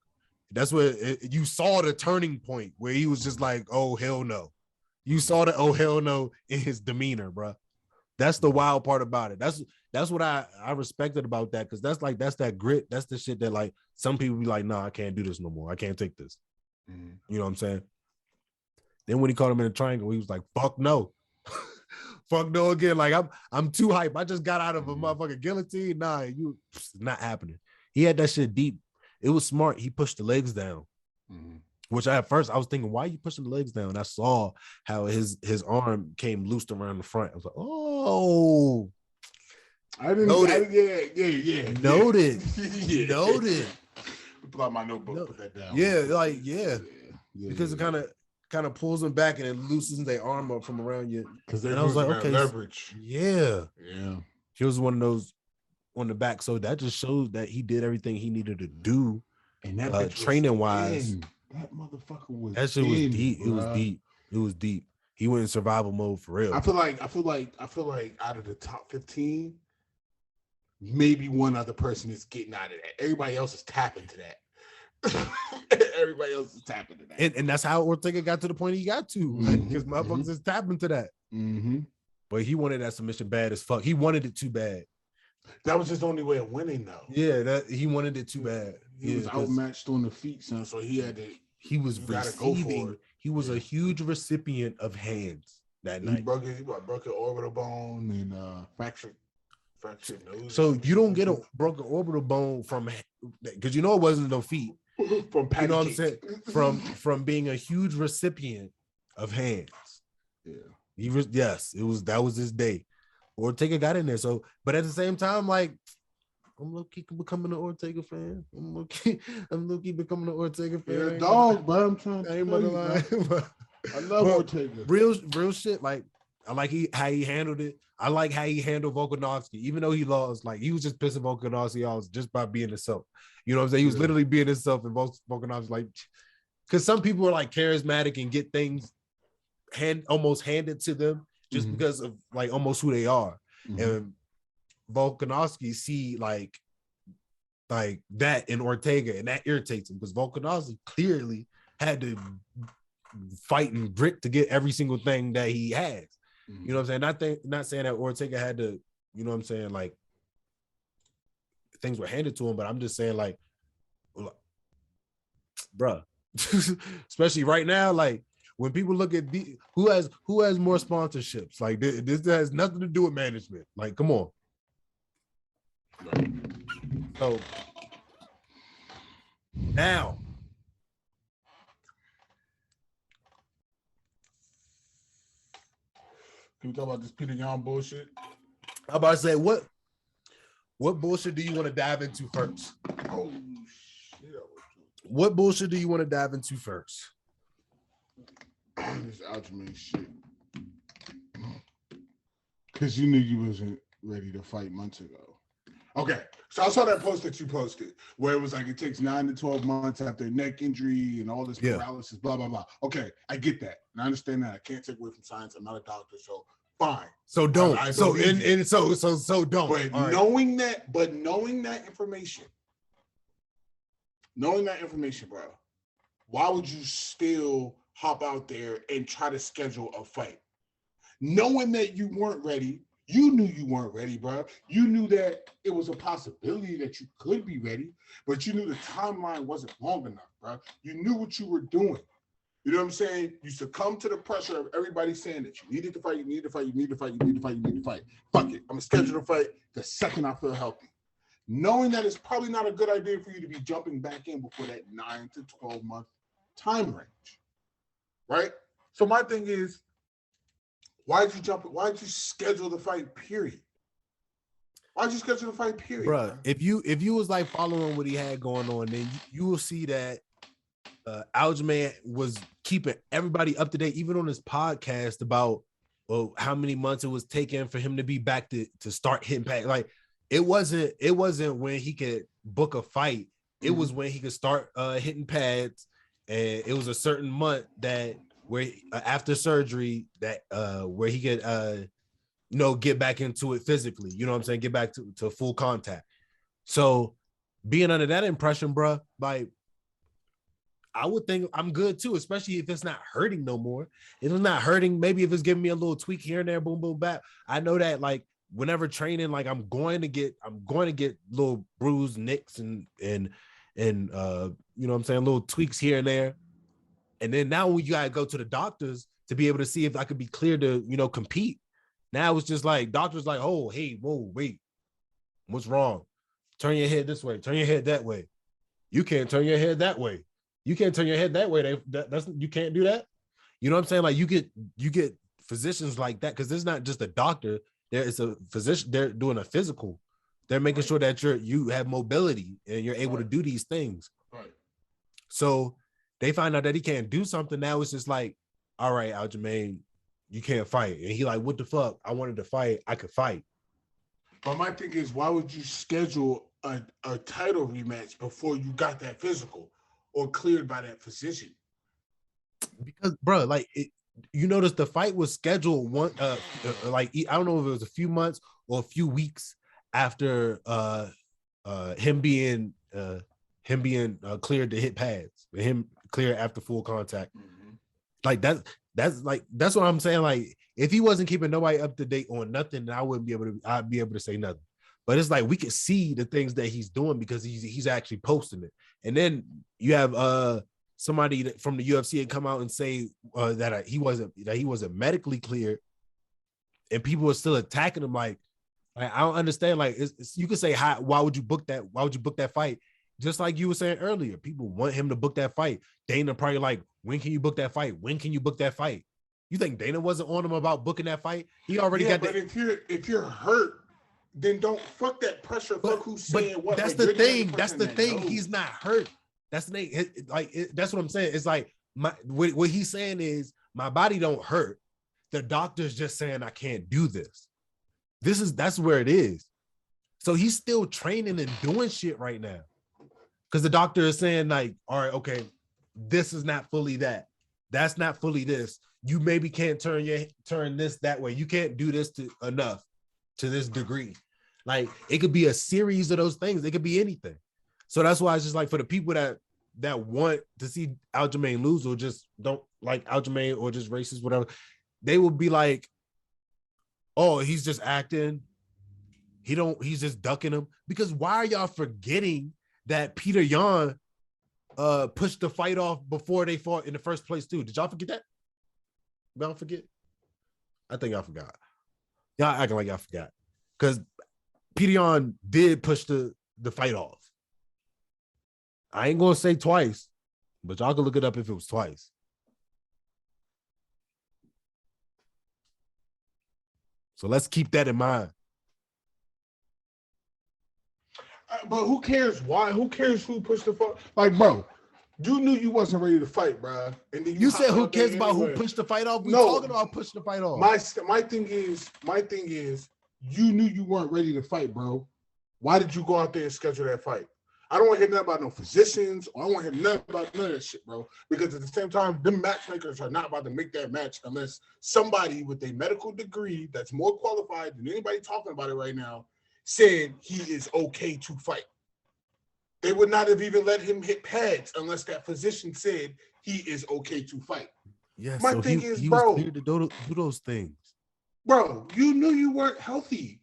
That's where you saw the turning point where he was just like, oh hell no. You saw the oh hell no in his demeanor, bro. That's the wild part about it. That's what I respected about that, because that's that grit. That's the shit that like some people be like, nah, I can't do this no more. I can't take this. You know what I'm saying? Then when he caught him in a triangle, he was like, fuck no. Fuck no again. Like, I'm too hype. I just got out of a motherfucking guillotine. Nah, not happening. He had that shit deep. It was smart. He pushed the legs down. Which at first I was thinking, why are you pushing the legs down? I saw how his arm came loosed around the front. I was like, oh. I didn't know that. Yeah. Noted. Yeah. Noted. Pull out my notebook, put that down. Yeah. Because it kind of pulls them back and it loosens their arm up from around you. Because I was like, okay, leverage. Yeah. He was one of those on the back. So that just shows that he did everything he needed to do, and that training wise. That motherfucker was. That shit was deep. Bro. It was deep. He went in survival mode for real. I feel like out of the top 15, maybe one other person is getting out of that. Everybody else is tapping to that. Everybody else is tapping to that. And that's how Ortega got to the point he got to. Because motherfuckers is tapping to that. But he wanted that submission bad as fuck. He wanted it too bad. That was his only way of winning, though. Yeah, he wanted it too bad. He was outmatched on the feet, son, so he had to. He was receiving. He was a huge recipient of hands that night. He broke an orbital bone and fractured nose. So you don't get a broken orbital bone from, because you know it wasn't no feet. From you know what I'm saying? From being a huge recipient of hands. Yeah. That was his day. Ortega got in there. So, but at the same time, like, I'm low-key becoming an Ortega fan. I'm low-key becoming an Ortega fan. You're a dog, bro. I'm trying to I ain't gonna lie. I love Ortega. Real shit. Like, I like how he handled it. I like how he handled Volkanovski. Even though he lost, like, he was just pissing Volkanovski off just by being himself. You know what I'm saying? He was literally being himself, and Volkanovski, like, because some people are like charismatic and get things almost handed to them just because of like almost who they are. And Volkanovski see like that in Ortega, and that irritates him because Volkanovski clearly had to fight and grit to get every single thing that he has. You know what I'm saying? Not saying that Ortega had to, you know what I'm saying, like things were handed to him, but I'm just saying, like, bruh, especially right now, like when people look at who has more sponsorships, like this has nothing to do with management. Like, come on. So now, can we talk about this Peter Yan bullshit? I'm about to say, what bullshit do you want to dive into first? Oh shit! What bullshit do you want to dive into first? This Aljamain shit. Because you knew you wasn't ready to fight months ago. Okay, so I saw that post that you posted where it was like it takes 9 to 12 months after a neck injury and all this paralysis, blah, blah, blah. Okay, I get that. And I understand that. I can't take away from science. I'm not a doctor, so fine. So don't. So don't. But knowing that information, bro, why would you still hop out there and try to schedule a fight? Knowing that you weren't ready, you knew you weren't ready, bro. You knew that it was a possibility that you could be ready, but you knew the timeline wasn't long enough, bro. You knew what you were doing. You know what I'm saying? You succumbed to the pressure of everybody saying that you needed to fight, you need to fight, you need to fight, you need to fight, you need to fight. Fuck it. I'm going to schedule the fight the second I feel healthy. Knowing that it's probably not a good idea for you to be jumping back in before that 9 to 12 month time range. Right? So my thing is, why'd you schedule the fight, period? Why'd you schedule the fight, period? Bruh, if you was like following what he had going on, then you will see that Aljamain was keeping everybody up to date, even on his podcast, about or how many months it was taking for him to be back to start hitting pads. Like it wasn't when he could book a fight. It was when he could start hitting pads, and it was a certain month that where after surgery that where he could get back into it physically. You know what I'm saying? Get back to full contact. So being under that impression, bro, like I would think I'm good too, especially if it's not hurting no more. If it's not hurting, maybe if it's giving me a little tweak here and there, boom, boom, back. I know that like whenever training, like I'm going to get little bruised nicks and you know what I'm saying, little tweaks here and there. And then now you gotta go to the doctors to be able to see if I could be cleared to, you know, compete. Now it's just like doctors like, oh, hey, whoa, wait, what's wrong? Turn your head this way, turn your head that way. You can't turn your head that way. You can't turn your head that way. That's you can't do that. You know what I'm saying? Like you get physicians like that because there's not just a doctor. There is a physician. They're doing a physical. They're making sure that you have mobility and you're able to do these things. Right. So they find out that he can't do something. Now it's just like, all right, Aljamain, you can't fight. And he like, what the fuck? I wanted to fight. I could fight. But my thing is, why would you schedule a title rematch before you got that physical or cleared by that physician? Because, bro, like you notice the fight was scheduled like I don't know if it was a few months or a few weeks after him being cleared to hit pads, him cleared after full contact. Like that's what I'm saying. Like if he wasn't keeping nobody up to date on nothing, I'd be able to say nothing. But it's like we could see the things that he's doing because he's actually posting it. And then you have somebody from the UFC had come out and say that he wasn't medically cleared, and people are still attacking him. Like I don't understand. Like you could say, why would you book that? Why would you book that fight? Just like you were saying earlier, people want him to book that fight. Dana probably like, when can you book that fight? When can you book that fight? You think Dana wasn't on him about booking that fight? He already got that. But if you're hurt, then don't fuck that pressure. Fuck who's saying what. That's the thing. That's the thing. He's not hurt. That's the thing. That's what I'm saying. It's like what he's saying is my body don't hurt. The doctor's just saying I can't do this. That's where it is. So he's still training and doing shit right now. Because the doctor is saying like, all right, okay, this is not fully that. That's not fully this. You maybe can't turn this that way. You can't do this enough to this degree. Like it could be a series of those things. It could be anything. So that's why it's just like for the people that want to see Aljamain lose or just don't like Aljamain or just racist, whatever, they will be like, oh, he's just acting. He's just ducking him. Because why are y'all forgetting that Peter Yan pushed the fight off before they fought in the first place too? Did y'all forget that? Y'all forget? I think y'all forgot. Y'all acting like y'all forgot. Because Peter Yan did push the fight off. I ain't gonna say twice, but y'all can look it up if it was twice. So let's keep that in mind. But who cares why? Who cares who pushed the fight? Like, bro, you knew you wasn't ready to fight, bro. And then you said who cares about who pushed the fight off? We're talking about pushing the fight off. My thing is, you knew you weren't ready to fight, bro. Why did you go out there and schedule that fight? I don't want to hear nothing about no physicians, or I don't want to hear nothing about none of that shit, bro. Because at the same time, them matchmakers are not about to make that match unless somebody with a medical degree that's more qualified than anybody talking about it right now said he is okay to fight. They would not have even let him hit pads unless that physician said he is okay to fight. Yeah, my thing is, bro, was cleared to do those things. Bro, you knew you weren't healthy.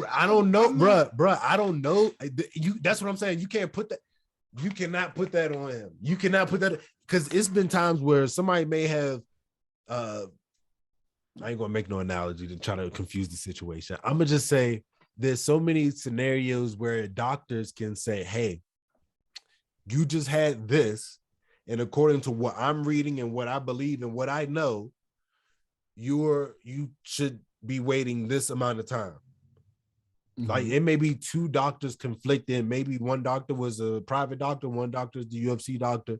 I don't know, bro. I don't know. That's what I'm saying. You can't put that. You cannot put that on him. You cannot put that because it's been times where somebody may have. I ain't gonna make no analogy to try to confuse the situation. I'm gonna just say there's so many scenarios where doctors can say, "Hey, you just had this, and according to what I'm reading and what I believe and what I know, you should be waiting this amount of time." Like it may be two doctors conflicting. Maybe one doctor was a private doctor, one doctor is the UFC doctor.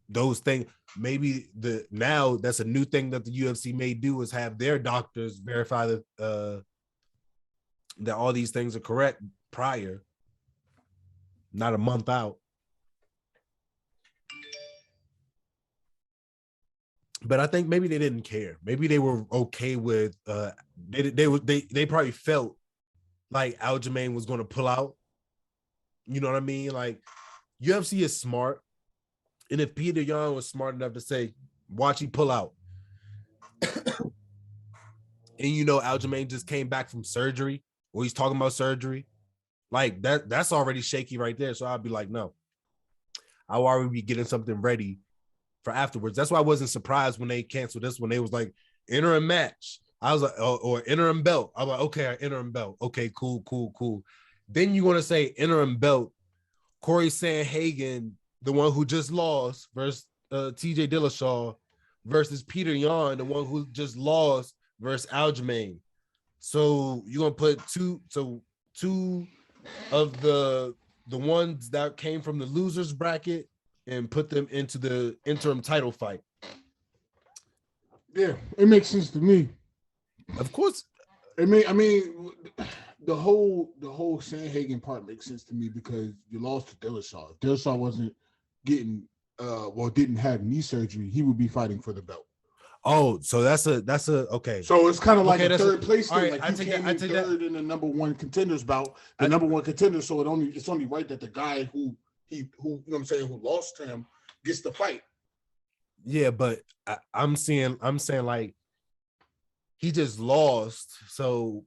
those things. Maybe now that's a new thing that the UFC may do is have their doctors verify that all these things are correct prior, not a month out. But I think maybe they didn't care. Maybe they were okay with they probably felt like Aljamain was going to pull out. You know what I mean? Like UFC is smart, and if Peter Yan was smart enough to say, "Watch he pull out," and Aljamain just came back from surgery, or he's talking about surgery, like that's already shaky right there. So I'd be like, no, I'll already be getting something ready for afterwards. That's why I wasn't surprised when they canceled this one. They was like interim match. I was like, or interim belt. I was like, okay, interim belt. Okay, cool. Then you want to say interim belt, Corey Sandhagen, the one who just lost, versus TJ Dillashaw, versus Peter Yan, the one who just lost, versus Aljamain. So you're gonna put two of the ones that came from the losers bracket and put them into the interim title fight. Yeah, it makes sense to me. Of course. I mean, the whole Sandhagen part makes sense to me because you lost to Dillashaw. If Dillashaw wasn't getting didn't have knee surgery, he would be fighting for the belt. Oh, so that's a okay. So it's kind of like a third place thing. Right, like you came in third in the number one contenders bout, the number one contender. So it's only right that the guy who who lost to him gets the fight. Yeah, but I'm saying like he just lost. So,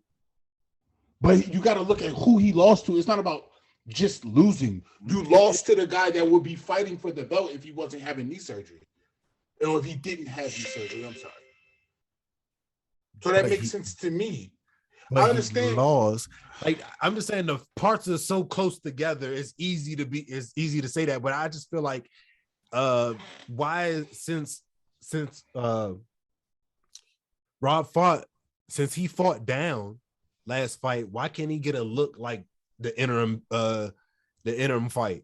but you got to look at who he lost to. It's not about just losing. You lost to the guy that would be fighting for the belt if he wasn't having knee surgery, or if he didn't have knee surgery. I'm sorry. So that makes sense to me. I understand. Laws, like I'm just saying, the parts are so close together. It's easy to say that, but I just feel like, why since Rob fought, since he fought down last fight, why can't he get a look like the interim fight?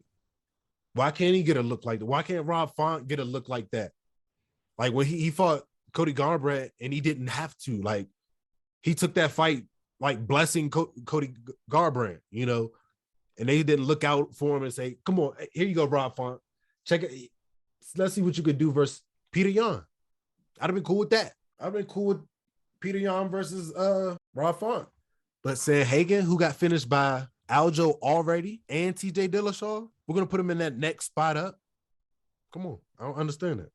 Why can't he get a look like that? Why can't Rob Font get a look like that? Like when he fought Cody Garbrandt and he didn't have to, like he took that fight like blessing Cody Garbrandt, and they didn't look out for him and say, come on, here you go, Rob Font. Check it. Let's see what you could do versus Peter Yan. I'd have been cool with that. I'd have been cool with Peter Yan versus Rob Font. But Sandhagen, who got finished by Aldo already and TJ Dillashaw, we're going to put him in that next spot up. Come on. I don't understand that.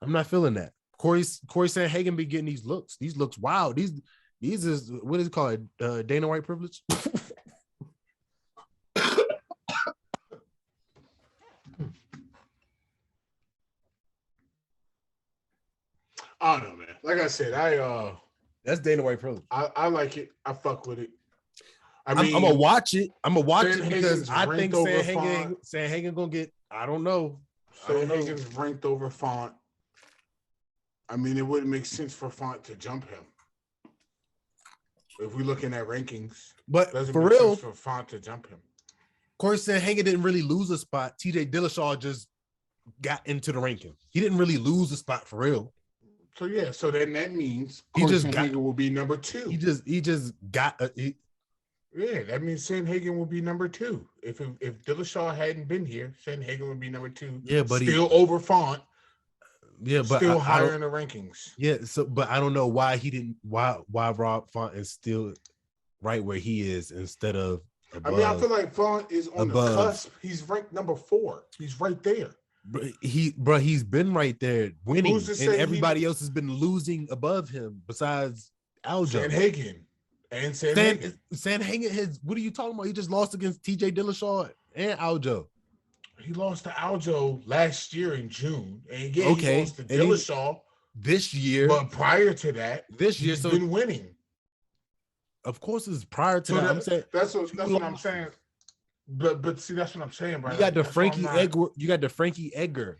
I'm not feeling that. Corey Sandhagen be getting these looks. These looks, wow. These is, what is it called? Dana White privilege? I don't know, man. Like I said, that's Dana White privilege. I like it. I fuck with it. I'm gonna watch it. I'm gonna watch it because I think Sandhagen gonna get. I don't know. Sandhagen's ranked over Font. I mean, it wouldn't make sense for Font to jump him if we're looking at rankings. But doesn't for make real, sense for Font to jump him. Corey Sandhagen didn't really lose a spot. TJ Dillashaw just got into the ranking. He didn't really lose a spot for real. So yeah, so then that means Corey Sandhagen will be number 2. He just got yeah, that means Sandhagen will be number 2. If Dillashaw hadn't been here, Sandhagen would be number 2. Yeah, but still over Font. Yeah, but still higher in the rankings. Yeah, so but I don't know why he didn't. Why Rob Font is still right where he is instead of above. I mean, I feel like Font is on the cusp. He's ranked number 4. He's right there. He's been right there winning, and everybody else has been losing above him besides Aldo. Sandhagen. Sandhagen has. What are you talking about? He just lost against TJ Dillashaw and Aldo. He lost to Aldo last year in June, and again, he lost to Dillashaw this year. But prior to that, he's been winning. Of course, it's prior to that. I'm saying that's what I'm saying. But see, that's what I'm saying, bro. You got the Frankie Edgar. You got the Frankie Edgar.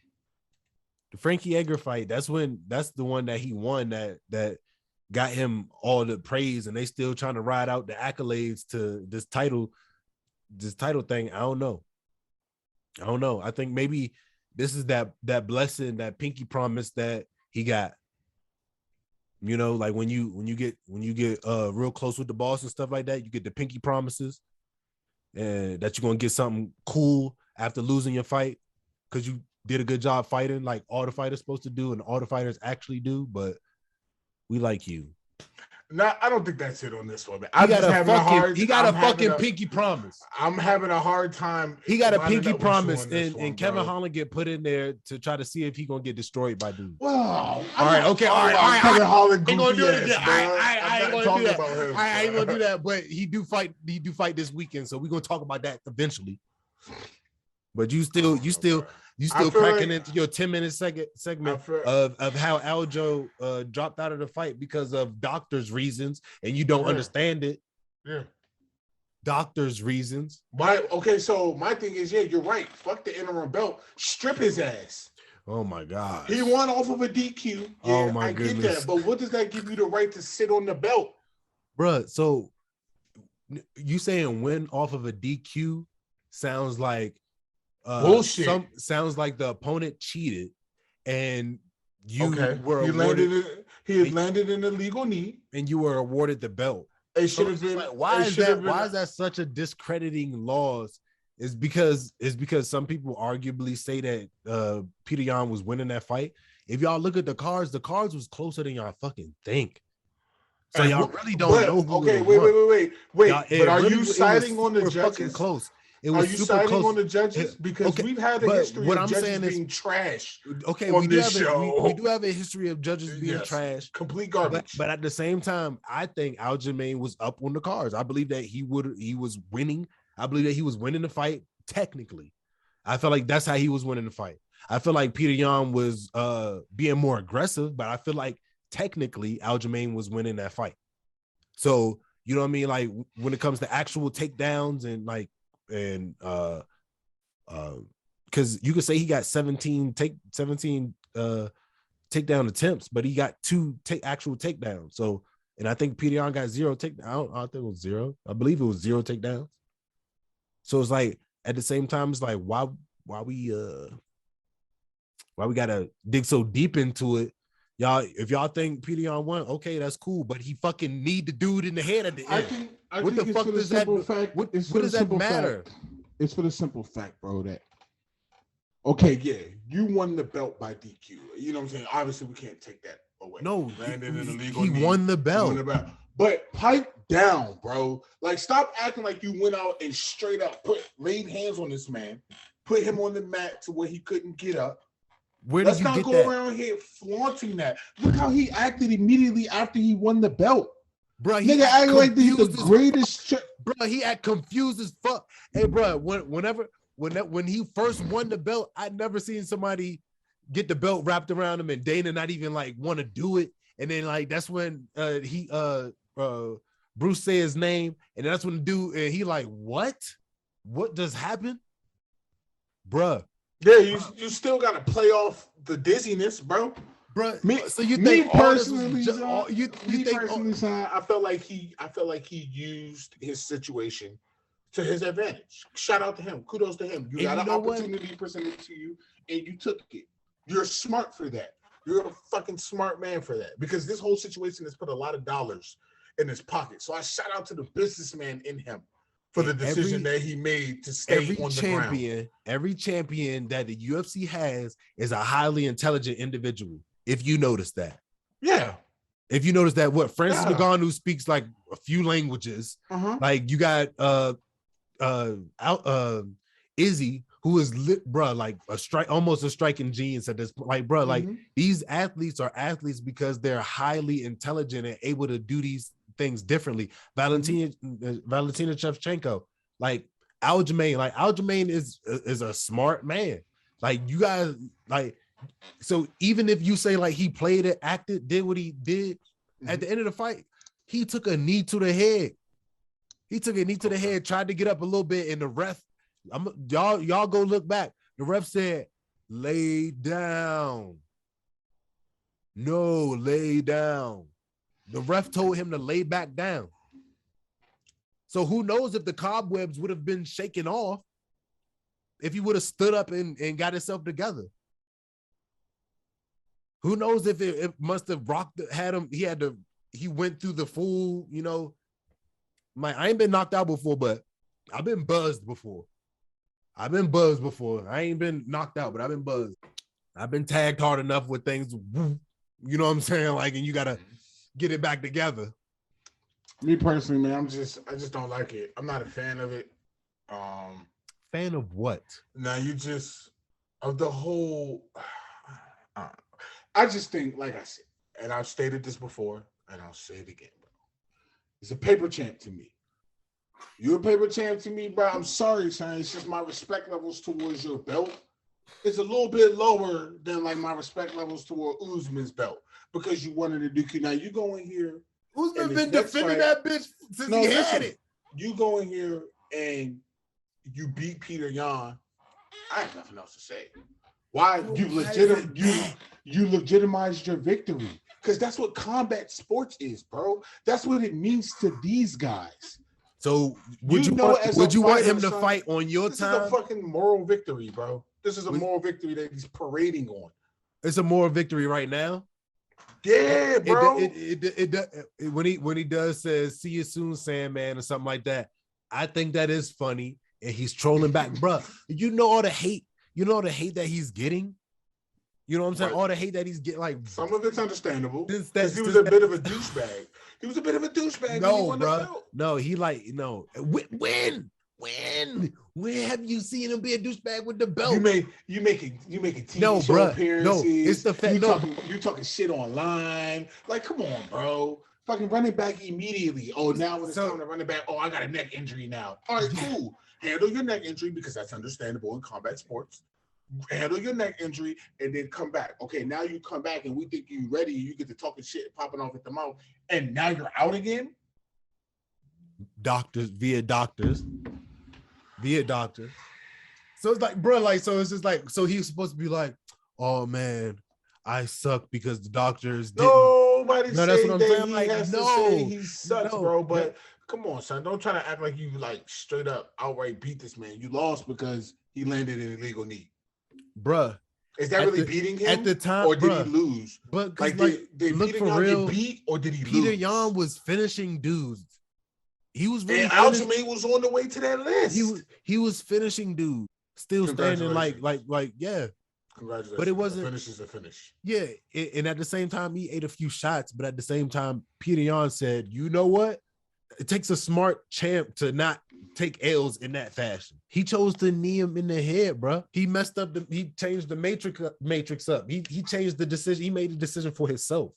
The Frankie Edgar fight. That's the one that he won that got him all the praise, and they still trying to ride out the accolades to this title thing. I don't know. I think maybe this is that blessing, that pinky promise that he got. You know, like when you get real close with the boss and stuff like that, you get the pinky promises, and that you're gonna get something cool after losing your fight because you did a good job fighting, like all the fighters supposed to do, and all the fighters actually do. But we like you. No, I don't think that's it on this one. Man. He got a fucking pinky promise. I'm having a hard time. He got a pinky promise, and Kevin Holland get put in there to try to see if he gonna get destroyed by dude. Well, all right. Kevin Holland, ain't gonna do it again. I ain't gonna do that. I ain't gonna do that. But he do fight this weekend, so we're gonna talk about that eventually. But you still cracking into your 10-minute segment of how Aldo dropped out of the fight because of doctor's reasons, and you don't understand it. Yeah. Doctor's reasons. So my thing is, you're right. Fuck the interim belt. Strip his ass. Oh my God. He won off of a DQ. Yeah, I get that. But what does that give you the right to sit on the belt? Bruh, so you saying win off of a DQ sounds like bullshit. Sounds like the opponent cheated, and you were landed an illegal knee, and you were awarded the belt. It should have been. Why is that such a discrediting laws? Is because some people arguably say that Peter Yan was winning that fight. If y'all look at the cards was closer than y'all fucking think. So y'all really don't know who. Okay, wait. But are you siding on the judges? Close. Are you siding on the judges? Because we've had a history of judges being trash. Okay, we do have a history of judges being trash. Complete garbage. But at the same time, I think Aljamain was up on the cards. I believe that he was winning. I believe that he was winning the fight technically. I feel like that's how he was winning the fight. I feel like Peter Yan was being more aggressive, but I feel like technically Aljamain was winning that fight. So, you know what I mean? Like when it comes to actual takedowns and because you could say he got 17 takedown attempts, but he got 2 actual takedowns. So, and I think Peter Yan got 0 takedowns. I think it was 0. I believe it was 0 takedowns. So it's like at the same time, it's like why we gotta dig so deep into it. Y'all, if y'all think Peter Yan won, okay, that's cool. But he fucking need the dude in the head at the end. What the fuck does that? What does that matter? It's for the simple fact, bro, that you won the belt by DQ. You know what I'm saying? Obviously, we can't take that away. No, he won the belt. But pipe down, bro. Like, stop acting like you went out and straight up laid hands on this man, put him on the mat to where he couldn't get up. Let's not go around here flaunting that. Look how he acted immediately after he won the belt. Bro, nigga acting like he's the greatest. Bro, he act confused as fuck. Hey, bro, when he first won the belt, I'd never seen somebody get the belt wrapped around him and Dana not even like want to do it. And then like that's when Bruce say his name, and that's when the dude and he like, what just happened, bruh? Yeah, you still gotta play off the dizziness, bro. Bro, so you think personally, I felt like he used his situation to his advantage. Shout out to him. Kudos to him. You got an opportunity presented to you, and you took it. You're smart for that. You're a fucking smart man for that, because this whole situation has put a lot of dollars in his pocket. So I shout out to the businessman in him for the decision that he made to stay on the ground. Every champion that the UFC has is a highly intelligent individual. If you notice that. Yeah. If you notice that, Francis Ngannou speaks like a few languages. Like you got Izzy, who is like almost a striking genius at this point. Like, bro, like these athletes are athletes because they're highly intelligent and able to do these things differently. Valentina Shevchenko, like Aljamain is a smart man. Like you guys, like, so even if you say like he played it, acted, did what he did, at the end of the fight, he took a knee to the head. He took a knee to the head, tried to get up a little bit, and the ref, y'all go look back. The ref said, lay down. No, lay down. The ref told him to lay back down. So who knows if the cobwebs would have been shaken off if he would have stood up and got himself together. Who knows if it must have had him. He went through the full, I ain't been knocked out before, but I've been buzzed before. I ain't been knocked out, but I've been buzzed. I've been tagged hard enough with things, you know what I'm saying? Like, and you got to get it back together. Me personally, man, I just don't like it. I'm not a fan of it. Fan of what? Now of the whole, I just think, like I said, and I've stated this before, and I'll say it again, bro. It's a paper champ to me. You're a paper champ to me, bro. I'm sorry, son. It's just my respect levels towards your belt. It's a little bit lower than like my respect levels toward Usman's belt because you wanted to do. Now you go in here. Usman been defending that bitch since he had it. You go in here and you beat Peter Yan. I have nothing else to say. Why you legitimized your victory? Because that's what combat sports is, bro. That's what it means to these guys. So would you want him to fight on your time? This is a fucking moral victory, bro. This is a moral victory that he's parading on. It's a moral victory right now. Yeah, bro. When he does says "see you soon, Sandman" or something like that, I think that is funny, and he's trolling back, bro. You know all the hate. You know all the hate that he's getting. You know what I'm saying? Right. All the hate that he's getting, like some of it's understandable. He was a bit of a douchebag. He was a bit of a douchebag. No, bro. No, when have you seen him be a douchebag with the belt? You making TV show appearances. No, it's the fact. You talking shit online. Like, come on, bro. Fucking running back immediately. Oh, now when it's time to run it back. Oh, I got a neck injury now. All right, cool. Handle your neck injury because that's understandable in combat sports. Handle your neck injury and then come back. Okay, now you come back and we think you're ready. You get to talking shit, popping off at the mouth, and now you're out again. Via doctors. So it's like, bro, so it's just like, so he's supposed to be like, oh man, I suck because the doctors didn't. Nobody no, that's what I'm saying. Like, he sucks, bro. But come on, son, don't try to act like you like straight up outright beat this man. You lost because he landed an illegal knee. Bruh. Is that really beating him at the time, or did he lose? But like did Peter Yan get beat or did he lose? Peter Yan was finishing dudes. He was really and Aljamain was on the way to that list. He was finishing dudes, still standing like yeah. Congratulations. But it wasn't. A finish is a finish. Yeah, and at the same time, he ate a few shots. But at the same time, Peter Yan said, "You know what? It takes a smart champ to not take L's in that fashion. He chose to knee him in the head, bro. He messed up. He changed the matrix up. He changed the decision. He made the decision for himself.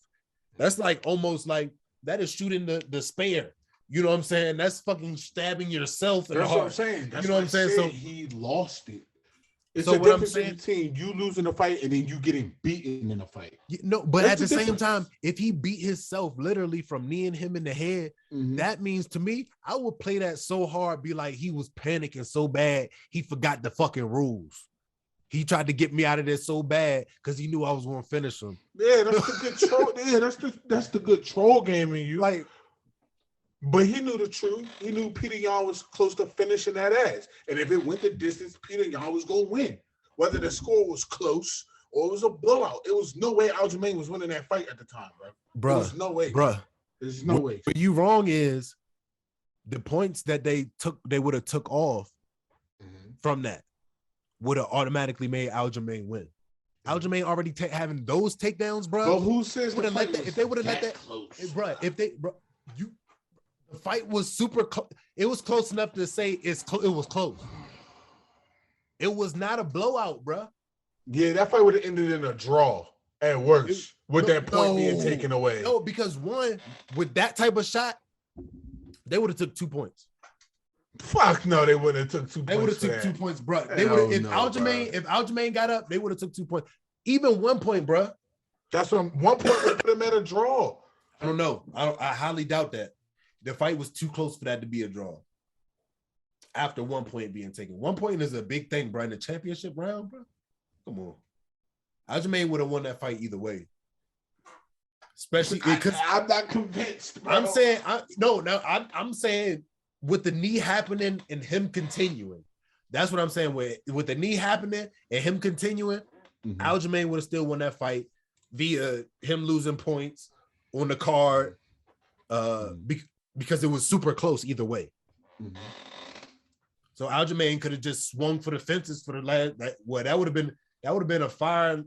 That's like almost like that is shooting the spare. You know what I'm saying? That's fucking stabbing yourself in the heart. That's what I'm saying. That's you know what I'm saying? So he lost it. It's so a difference between you losing a fight and then you getting beaten in a fight. No, but that's at the same time, if he beat himself literally from kneeing him in the head, that means to me, I would play that so hard, be like he was panicking so bad, he forgot the fucking rules. He tried to get me out of there so bad because he knew I was going to finish him. Yeah, that's the good troll. Yeah, that's the good troll game in you. Like, but he knew the truth. He knew Peter Yan was close to finishing that ass. And if it went the distance, Peter Yan was going to win. Whether the score was close or it was a blowout, it was no way Aljamain was winning that fight at the time, bro. There was no way. There's no way. What you wrong is the points that they would have took off from that would have automatically made Aljamain win. Aljamain already having those takedowns, bro. But who says would have let that? If they would have let that, bro. The fight was super close. It was close enough to say it was close. It was not a blowout, bro. Yeah, that fight would have ended in a draw at worst with that point being taken away. No, because one, with that type of shot, they would have took 2 points. Fuck no, they wouldn't have took 2 points. They would have took 2 points, bro. They would if Aljamain got up, they would have took 2 points. Even 1 point, bro. That's what 1 point would put him at a draw. I don't know. I highly doubt that. The fight was too close for that to be a draw. After 1 point being taken. 1 point is a big thing, bro. In the championship round, bro. Come on. Aljamain would have won that fight either way. Especially because I'm not convinced, bro. I'm saying with the knee happening and him continuing. That's what I'm saying. With the knee happening and him continuing, Aljamain would have still won that fight via him losing points on the card, because it was super close either way. So Aljamain could have just swung for the fences for the last. That would have been a fire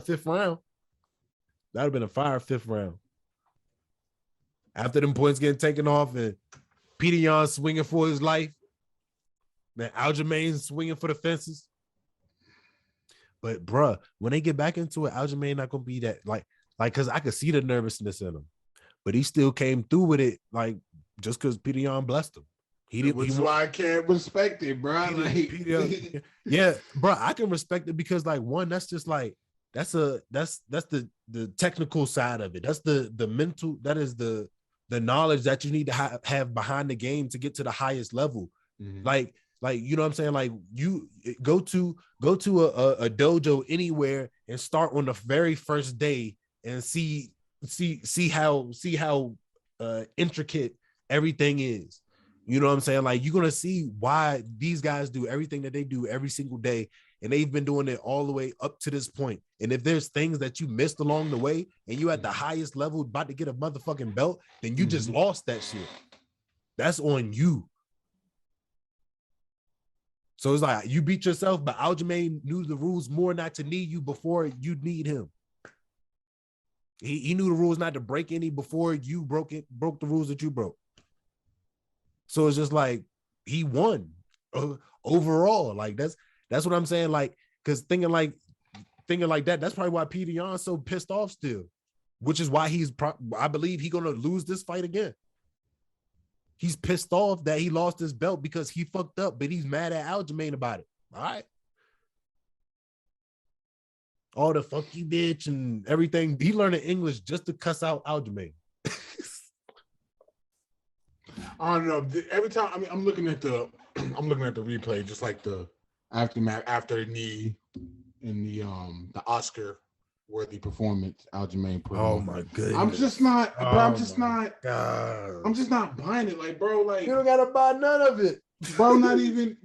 fifth round. That would have been a fire fifth round. After them points getting taken off and Peter Yan swinging for his life, then Aljamain swinging for the fences. But bruh, when they get back into it, Aljamain not gonna be that like because I could see the nervousness in him, but he still came through with it like just because Peter Yan blessed him. Which is why I can't respect it, bro. Yeah, bro, I can respect it because like one, that's just like that's the technical side of it. That's the mental. That is the knowledge that you need to have behind the game to get to the highest level. Like you know what I'm saying? Like you go to a dojo anywhere and start on the very first day and see how intricate everything is. You know what I'm saying? Like, you're going to see why these guys do everything that they do every single day. And they've been doing it all the way up to this point. And if there's things that you missed along the way and you at the highest level about to get a motherfucking belt, then you just lost that shit. That's on you. So it's like you beat yourself, but Aljamain knew the rules more not to need you before you need him. He knew the rules not to break any before you broke the rules that you broke. So it's just like he won overall. Like that's what I'm saying. Like, because thinking like that, that's probably why Peter Yan's so pissed off still, which is why I believe he's gonna lose this fight again. He's pissed off that he lost his belt because he fucked up, but he's mad at Aljamain about it. All right. All the fuck you bitch and everything. He learned English just to cuss out Aljamain. I don't know. Every time, I mean, I'm looking at the replay, just like the aftermath after the knee in the Oscar-worthy performance Aljamain put on. Oh my goodness! I'm just not buying it. Like, bro, like you don't gotta buy none of it. Bro, not even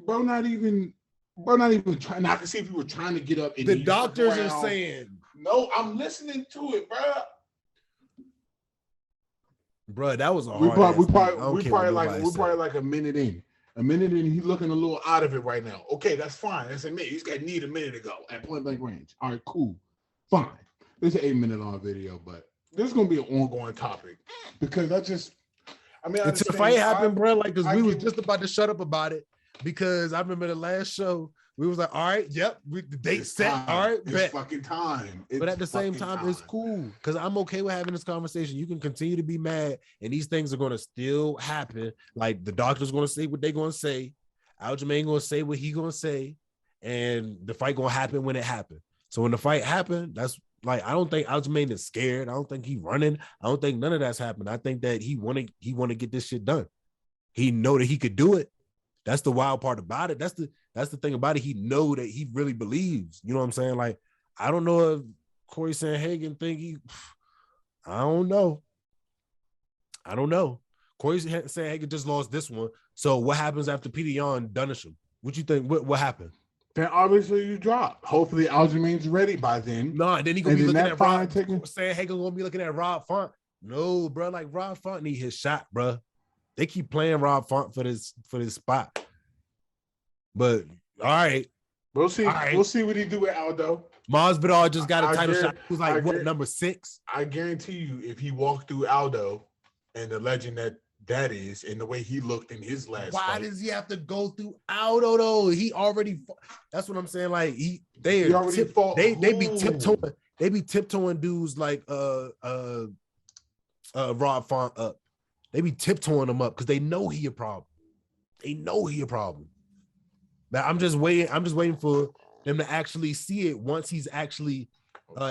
trying. Not to see if you were trying to get up. The doctors are saying, no, I'm listening to it, bro. Bro, that was a we probably like a minute in. He's looking a little out of it right now. Okay, that's fine. That's a minute. He's got need a minute ago at point blank range. All right, cool, fine. This is an 8-minute long video, but this is gonna be an ongoing topic because until the fight happened, bro. Like, because we was just about to shut up about it because I remember the last show. We was like, all right, yep, the date set. Time. All right, it's fucking time. But at the same time, it's cool because I'm okay with having this conversation. You can continue to be mad, and these things are going to still happen. Like, the doctor's going to say what they're going to say. Aljamain going to say what he going to say, and the fight going to happen when it happens. So when the fight happened, that's like, I don't think Aljamain is scared. I don't think he's running. I don't think none of that's happened. I think that he want to get this shit done. He know that he could do it. That's the wild part about it. That's the thing about it. He know that he really believes. You know what I'm saying? Like, I don't know if Corey Sandhagen think I don't know. Corey Sandhagen just lost this one. So what happens after Peter Yan dunish him? What you think? What happened? Then obviously you drop. Hopefully Aljamain's ready by then. No, then he gonna be looking at Rob. Sandhagen gonna be looking at Rob Font. No, bro. Like, Rob Font need his shot, bro. They keep playing Rob Font for this spot. But all right. We'll see. Right. We'll see what he do with Aldo. Masvidal just got a title shot. He was like, number 6? I guarantee you, if he walked through Aldo and the legend that is, and the way he looked in his last why fight, does he have to go through Aldo though? He already that's what I'm saying. Like, they be tiptoeing. They be tiptoeing dudes like Rob Font up. They be tiptoeing him up because they know he a problem. But I'm just waiting for them to actually see it once he's actually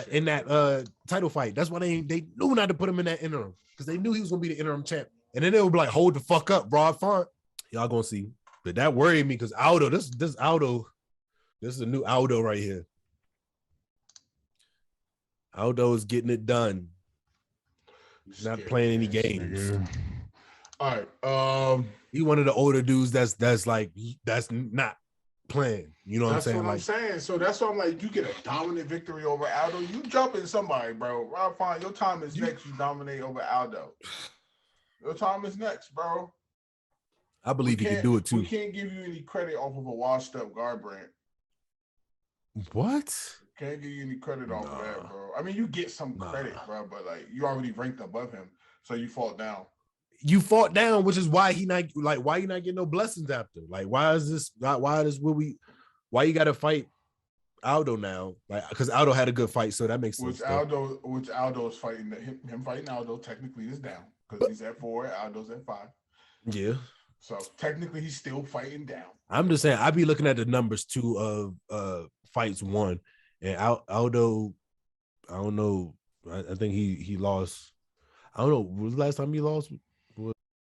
in that title fight. That's why they knew not to put him in that interim because they knew he was gonna be the interim champ. And then they would be like, hold the fuck up, Rob Font. Y'all gonna see. But that worried me because Aldo, this Aldo, this is a new Aldo right here. Aldo is getting it done. Not playing any games. All right. He one of the older dudes that's not playing. You know what I'm saying? That's what I'm saying. So that's why I'm like, you get a dominant victory over Aldo. You jumping somebody, bro. Rob Font, your time is next. You dominate over Aldo. Your time is next, bro. I believe he can do it too. We can't give you any credit off of a washed up Garbrandt. What? Can't give you any credit off of that, bro. I mean, you get some credit, bro, but like you already ranked above him, so you fought down. You fought down, which is why he not like why you not getting no blessings after. Like, why you gotta fight Aldo now? Like, because Aldo had a good fight, so that makes sense. Which Aldo is fighting him fighting Aldo technically is down because he's at 4, Aldo's at 5. Yeah. So technically he's still fighting down. I'm just saying I be looking at the numbers too of fights won. And Aldo, I don't know. I think he lost. I don't know. When was the last time he lost?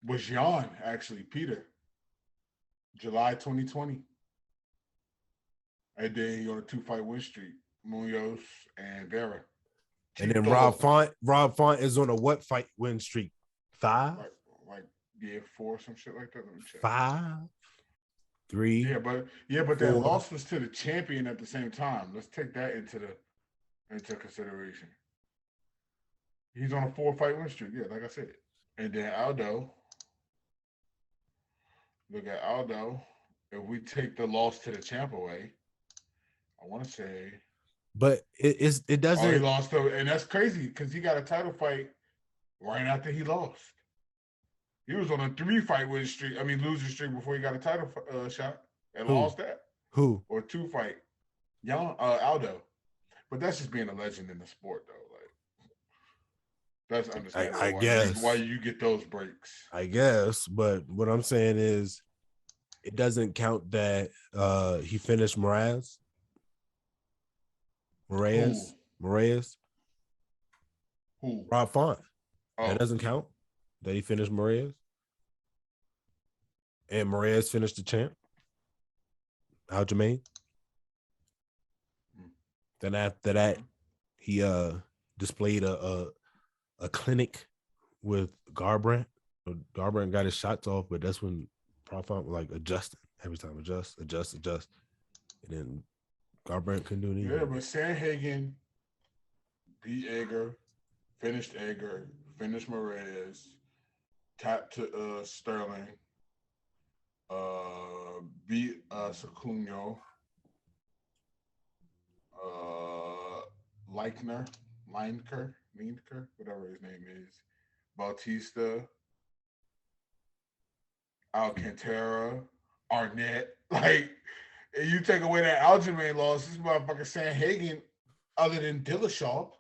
Was Jon actually, Peter. July 2020. And then he on a 2-fight win streak. Munoz and Vera. And then Rob Font is on a what fight win streak? 5? Like 4, some shit like that. Let me check. 5? 3? Yeah, but that loss was to the champion at the same time. Let's take that into consideration. He's on a 4-fight win streak. Yeah, like I said. And then Aldo. Look at Aldo. If we take the loss to the champ away, I want to say. But it doesn't. He lost, and that's crazy because he got a title fight right after he lost. He was on a 3-fight win streak. I mean, losing streak before he got a title shot and lost that. Who? Or 2-fight. Aldo. But that's just being a legend in the sport, though. Like, that's understandable. I guess why you get those breaks. I guess, but what I'm saying is, it doesn't count that he finished Moraes. Who? Rob Font. Oh. That doesn't count. That he finished Moraes. And Moraes finished the champ. Aljamain. Then after that, he displayed a clinic with Garbrandt. Garbrandt got his shots off, but that's when Rob Font was like adjusting every time, adjust. And then Garbrandt couldn't do anything. Yeah, but Sandhagen beat Egger, finished Moraes, tapped to Sterling, beat Sacuno, Lineker, whatever his name is, Bautista, Alcantara, Arnett. Like, if you take away that Aljamain loss, this motherfucker Sandhagen, other than Dillashaw,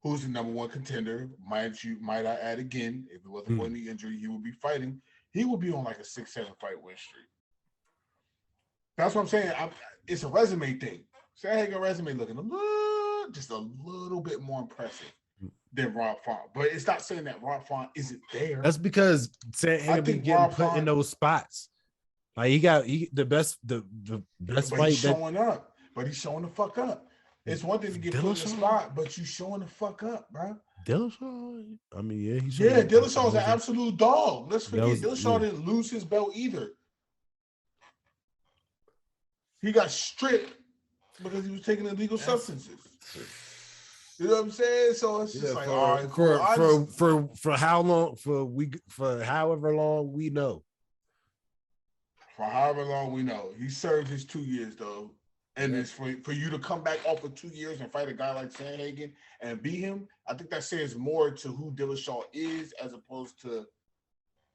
who's the number 1 contender, might I add again, if it wasn't for any injury, he would be fighting. He would be on like a 6-7 fight win streak. That's what I'm saying. It's a resume thing. Sandhagen resume looking just a little bit more impressive than Rob Font. But it's not saying that Rob Font isn't there. That's because Sandhagen be getting put in those spots. Like he the best fight. He's showing up, but he's showing the fuck up. It's one thing to get put in the spot, but you showing the fuck up, bro. Dillashaw? I mean, yeah, he's Dillashaw's an absolute dog. Let's forget Dillashaw didn't lose his belt either. He got stripped because he was taking illegal substances. You know what I'm saying? So it's just all right, for how long? For however long we know. For however long we know, he served his 2 years though, and it's for you to come back off of 2 years and fight a guy like Sandhagen and beat him. I think that says more to who Dillashaw is as opposed to,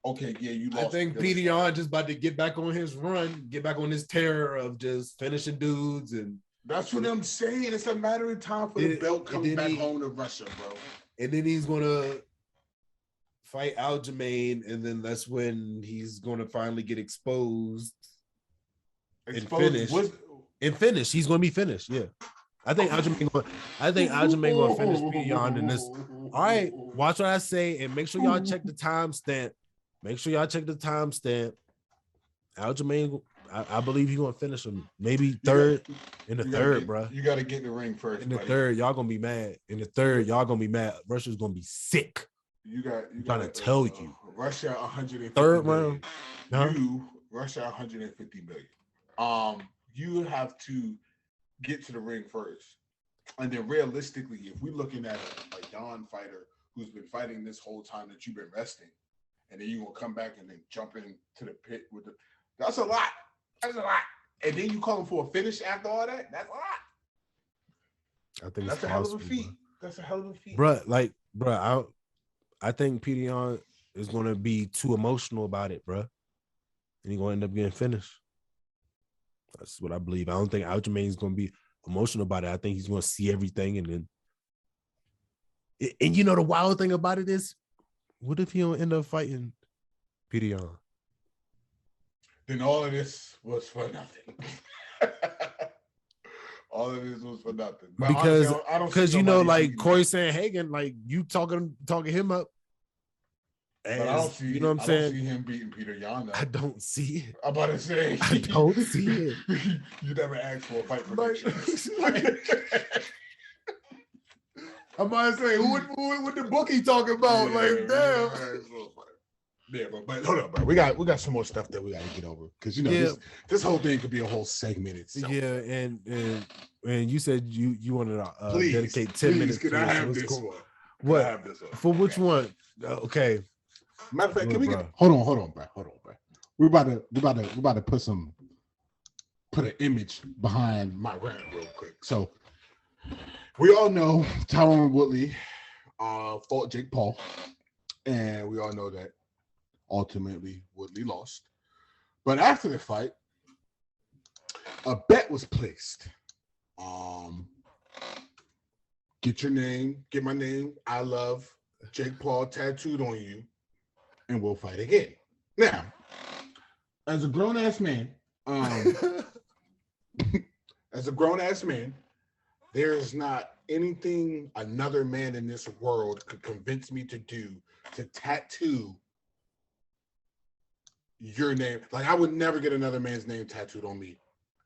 okay, yeah, you lost. I think Jon just about to get back on his run, get back on his terror of just finishing dudes, and that's what I'm saying. It's a matter of time for the belt coming back home to Russia, bro. And then he's gonna fight Aljamain, and then that's when he's gonna finally get exposed. And finish. He's gonna be finished. Yeah. I think Aljamain gonna finish Jon in this. All right, watch what I say, and make sure y'all check the timestamp. Aljamain, I believe he's gonna finish him. Maybe third in the third, bro. You gotta get in the ring first. In the third, y'all gonna be mad. In the third, y'all gonna be mad. Russia's gonna be sick. You got trying to tell you. Russia 150 third million. round. You Russia 150 million. You have to get to the ring first. And then realistically, if we're looking at a Don fighter who's been fighting this whole time that you've been resting, and then you're gonna come back and then jump into the pit with that's a lot. That's a lot. And then you call him for a finish after all that, that's a lot. I think that's a hell of a feat. That's a hell of a feat. Bro, I think Pedion is gonna be too emotional about it, bro. And he's gonna end up getting finished. That's what I believe. I don't think Aljamain is gonna be emotional about it. I think he's gonna see everything and then. And you know the wild thing about it is, what if he don't end up fighting Pedion? Then all of this was for nothing. All of this was for nothing. But because honestly, I don't because you know, like Corey Sandhagen, like you talking him up. But I don't see, you know what I'm saying? I don't see him beating Peter Yan. I don't see it. I'm about to say I don't see it. You never asked for a fight for I'm about to say, what the bookie talking about? Yeah, like, damn. Yeah, but hold on, bro. We got some more stuff that we got to get over because you know this whole thing could be a whole segment itself. Yeah, and you said you wanted to dedicate 10 minutes. Can I have this one? What? I have this one? For which one? Okay. Matter of fact, can we get hold on, bro. We're about to put an image behind my rant real quick. So we all know Tyron Woodley fought Jake Paul, and we all know that ultimately Woodley lost. But after the fight, a bet was placed. Get my name. I love Jake Paul tattooed on you, and we'll fight again. Now, as a grown-ass man, there is not anything another man in this world could convince me to do to tattoo your name. Like, I would never get another man's name tattooed on me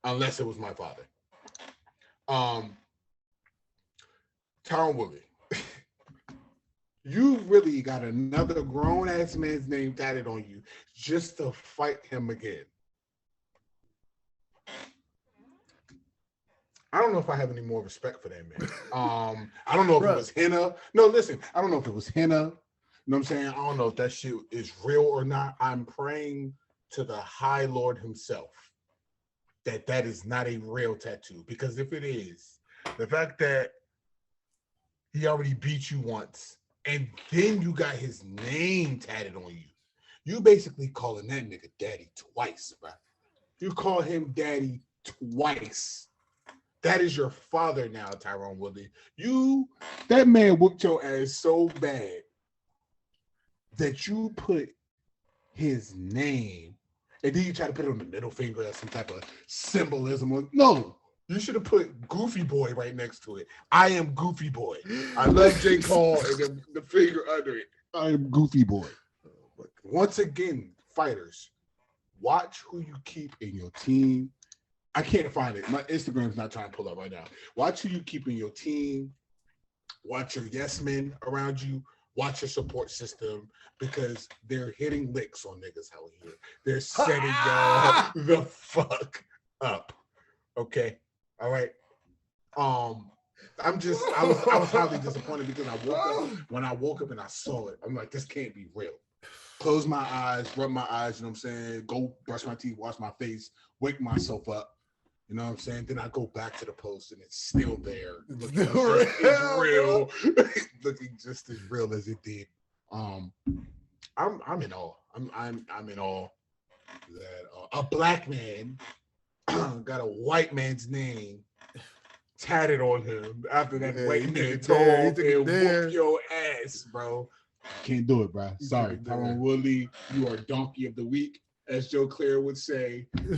unless it was my father. Tyron Woodley, you really got another grown-ass man's name tatted on you just to fight him again. I don't know if I have any more respect for that man. I don't know if it was henna. No, listen, I don't know if it was henna. You know what I'm saying? I don't know if that shit is real or not. I'm praying to the High Lord himself that is not a real tattoo. Because if it is, the fact that he already beat you once and then you got his name tatted on you, you basically calling that nigga daddy twice, bro. You call him daddy twice. That is your father now, Tyron Woodley. That man whooped your ass so bad that you put his name and then you try to put it on the middle finger as some type of symbolism. No, you should have put Goofy Boy right next to it. I am Goofy Boy. I love J. Cole and then the finger under it. I am Goofy Boy. Once again, fighters, watch who you keep in your team. I can't find it. My Instagram's not trying to pull up right now. Watch who you keep in your team. Watch your yes men around you. Watch your support system because they're hitting licks on niggas out here. They're setting y'all the fuck up. Okay. All right. I was highly disappointed because when I woke up and I saw it, I'm like, this can't be real. Close my eyes, rub my eyes, you know what I'm saying? Go brush my teeth, wash my face, wake myself up. You know what I'm saying? Then I go back to the post and it's still there. Looking just as real. Looking just as real as it did. I'm in awe. I'm in awe that a black man got a white man's name tatted on him after that white man told and whoop your ass, bro. Can't do it, bro. Sorry. Tyron Woodley, you are donkey of the week. As Joe Claire would say, we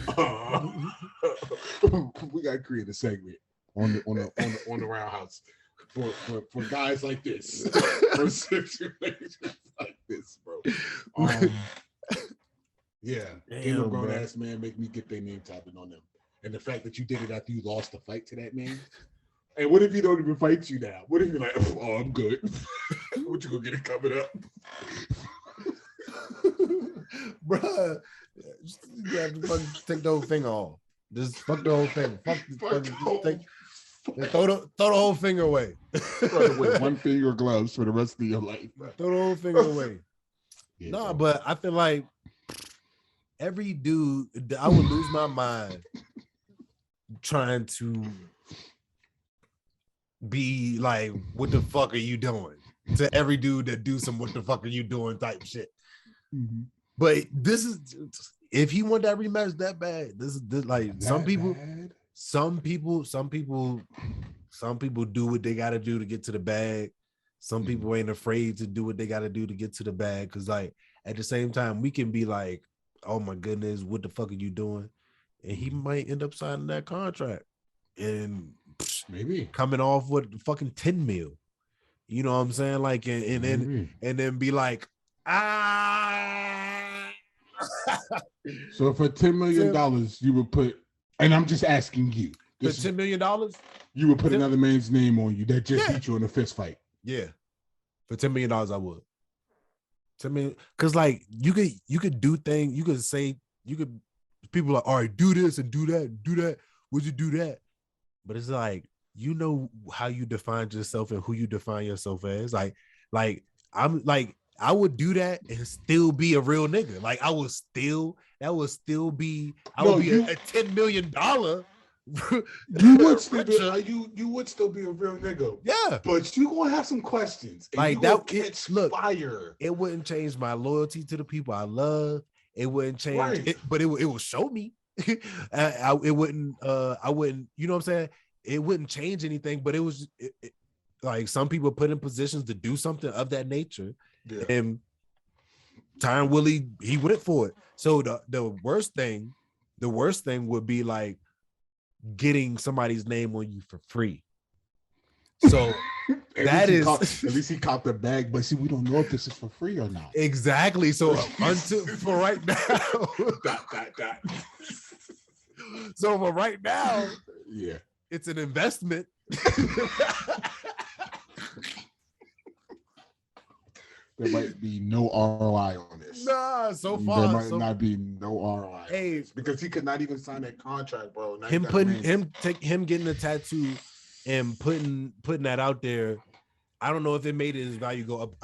got to create a segment on the Roundhouse for guys like this, for situations like this, bro. Yeah, a grown ass man make me get their name tapping on them, and the fact that you did it after you lost the fight to that man. And what if he don't even fight you now? What if you're like, oh, I'm good? What you gonna get it coming up? Bruh, you have to fucking take the whole thing off. Just fuck the whole thing. Throw the whole finger away. With one finger gloves for the rest of your life. Bro. Throw the whole finger away. Yeah, nah, but I feel like every dude, I would lose my mind trying to be like, what the fuck are you doing? To every dude that do some what the fuck are you doing type shit. Mm-hmm. But this is, if he want that rematch that bad, this like that some people do what they got to do to get to the bag. Some people ain't afraid to do what they got to do to get to the bag. Because like at the same time, we can be like, oh my goodness, what the fuck are you doing? And he might end up signing that contract and maybe coming off with fucking 10 mil. You know what I'm saying? Like, and then be like, So for $10 million, you would put, and I'm just asking you, for $10 million, you would put another man's name on you that just beat you in a fist fight. Yeah, for $10 million, I would. 10 million, because like you could do things, you could say, people are like, all right, do this and do that. Would you do that? But it's like, you know how you define yourself and who you define yourself as. Like I'm like, I would do that and still be a real nigga. Like I would still be a $10 million. You would still be a real nigga. Yeah, but you gonna have some questions. Like that catch fire. It wouldn't change my loyalty to the people I love. It wouldn't change it, but it will show me. It wouldn't. I wouldn't. You know what I'm saying? It wouldn't change anything. But it was like some people put in positions to do something of that nature, and Tyron Woodley, he went for it. So the worst thing would be like getting somebody's name on you for free. So at least he caught the bag, but see, we don't know if this is for free or not. Exactly. So for right now, so for right now, yeah, it's an investment. There might be no ROI on this. Nah, so far there might not be no ROI. Hey, because he could not even sign that contract, bro. Now him getting a tattoo and putting that out there. I don't know if it made his value go up.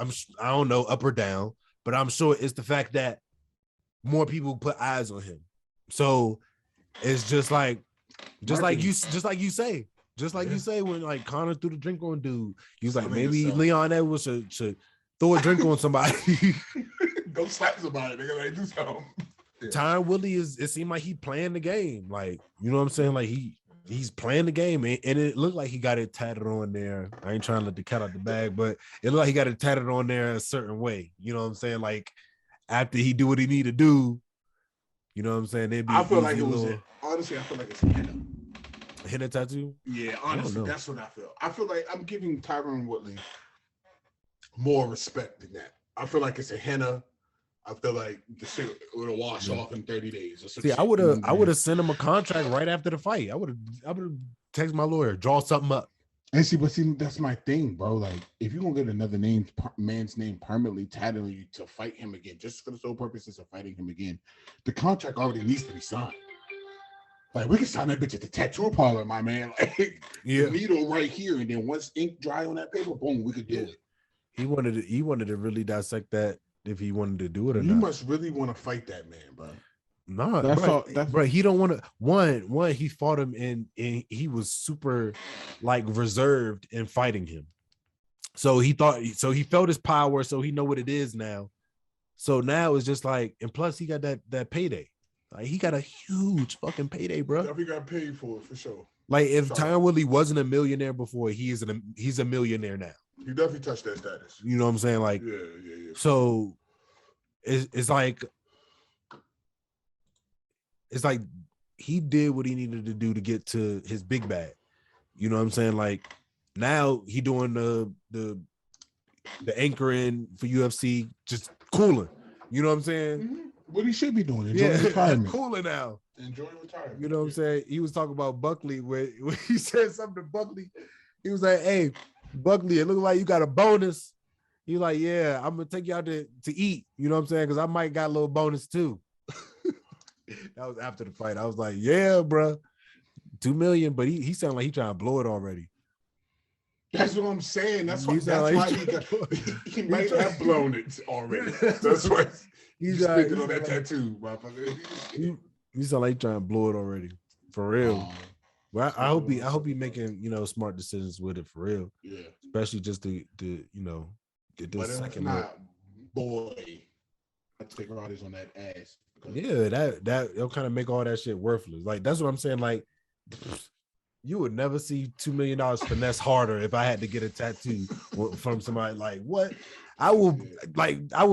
I don't know, up or down, but I'm sure it's the fact that more people put eyes on him. So it's just like you say when like Conor threw the drink on dude, he was like, maybe Leon Edwards should throw a drink on somebody. Go slap somebody. They're gonna do something. Yeah. Tyron Woodley it seemed like he playing the game. Like, you know what I'm saying? Like he's playing the game, and it looked like he got it tatted on there. I ain't trying to let the cat out the bag, but it looked like he got it tatted on there a certain way. You know what I'm saying? Like after he do what he need to do, you know what I'm saying? I feel like it was honestly, I feel like it's a henna. A henna tattoo? Yeah, honestly, that's what I feel. I feel like I'm giving Tyron Woodley more respect than that. I feel like it's a henna. I feel like the shit would have washed off in 30 days. See, I would have sent him a contract right after the fight. I would have texted my lawyer, draw something up. And see, that's my thing, bro. Like, if you're gonna get another man's name permanently tatted on you to fight him again, just for the sole purposes of fighting him again, the contract already needs to be signed. Like, we can sign that bitch at the tattoo parlor, my man. Like, the needle right here, and then once ink dry on that paper, boom, we could do it. He wanted to really dissect that if he wanted to do it or not. You must really want to fight that man, bro. No, bro, he don't want to. One, he fought him and he was super like reserved in fighting him. So he felt his power, so he know what it is now. So now it's just like, and plus he got that payday. Like he got a huge fucking payday, bro. Definitely got paid for it for sure. Like if Tyron Woodley wasn't a millionaire before, he's a millionaire now. He definitely touched that status. You know what I'm saying? Like, yeah. So it's like he did what he needed to do to get to his big bag. You know what I'm saying? Like now he doing the anchoring for UFC, just cooling. You know what I'm saying? Mm-hmm. What he should be doing, enjoying retirement. Cooling now. Enjoying retirement. You know what I'm saying? He was talking about Buckley when he said something to Buckley. He was like, "Hey, Buckley, it looks like you got a bonus. He like, yeah, I'm gonna take you out to eat. You know what I'm saying? Because I might got a little bonus too. That was after the fight. I was like, yeah, bro, $2 million. But he sounded like he trying to blow it already. That's what I'm saying. That's why he might have blown it already. That's why he's thinking on that tattoo, motherfucker. He sound like he trying to blow it already. For real. Well, I hope he making, you know, smart decisions with it for real. Yeah. Especially just to you know, get this second not, boy, I take riders on that ass. Yeah, that'll kind of make all that shit worthless. Like, that's what I'm saying. Like, you would never see $2 million finesse harder if I had to get a tattoo from somebody. Like, what? I will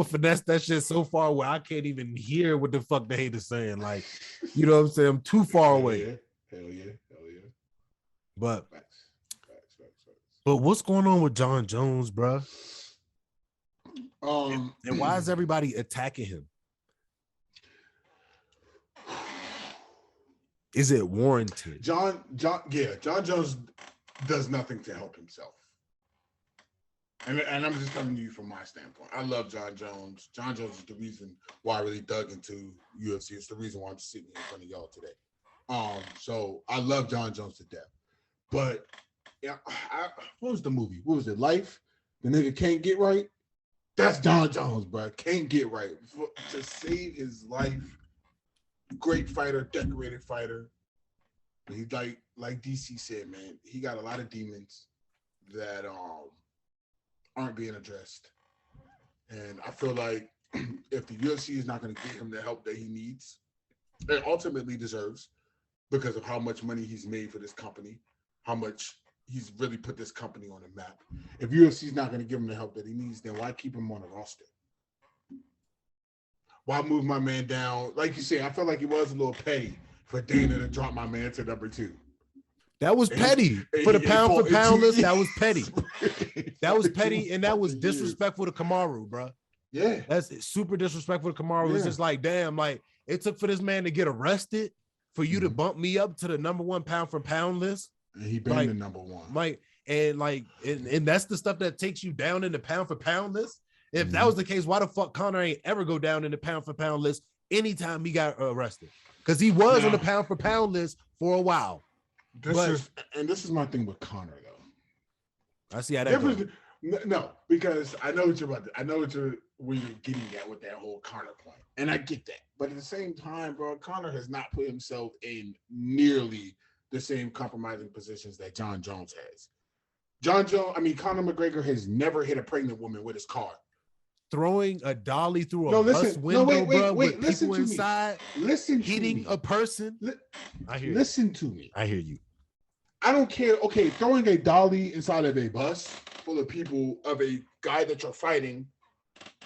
finesse that shit so far where I can't even hear what the fuck the haters saying. Like, you know what I'm saying? I'm too far away. Hell yeah. But what's going on with Jon Jones, bro? And why is everybody attacking him? Is it warranted? Jon Jones does nothing to help himself. And I'm just telling you from my standpoint. I love Jon Jones. Jon Jones is the reason why I really dug into UFC. It's the reason why I'm sitting here in front of y'all today. So I love Jon Jones to death. But yeah, what was the movie? What was it? Life? The nigga can't get right? That's Jon Jones, bro. Can't get right. To save his life. Great fighter, decorated fighter. But he like DC said, man, he got a lot of demons that aren't being addressed. And I feel like if the UFC is not going to give him the help that he needs and ultimately deserves because of how much money he's made for this company, how much he's really put this company on the map. If UFC is not going to give him the help that he needs, then why keep him on the roster? Why move my man down? Like you say, I felt like it was a little petty for Dana to drop my man to number 2. That was petty. For the pound for pound list, that was petty. That was petty, and that was disrespectful to Kamaru, bro. Yeah. That's super disrespectful to Kamaru. Yeah. It's just like, damn, like, it took for this man to get arrested for you to bump me up to the number 1 pound for pound list. And he been the number 1. And that's the stuff that takes you down in the pound for pound list. If that was the case, why the fuck Conor ain't ever go down in the pound for pound list anytime he got arrested? Because he was on the pound for pound list for a while. This is my thing with Conor though. I see how that goes. No, because I know what you're about to, where you're getting at with that whole Conor point. And I get that. But at the same time, bro, Conor has not put himself in nearly the same compromising positions that Jon Jones has. Conor McGregor has never hit a pregnant woman with his car. Throwing a dolly through a bus window, bro, with people inside, hitting a person. I hear you. Listen to me. I hear you. I don't care. Okay, throwing a dolly inside of a bus full of people of a guy that you're fighting.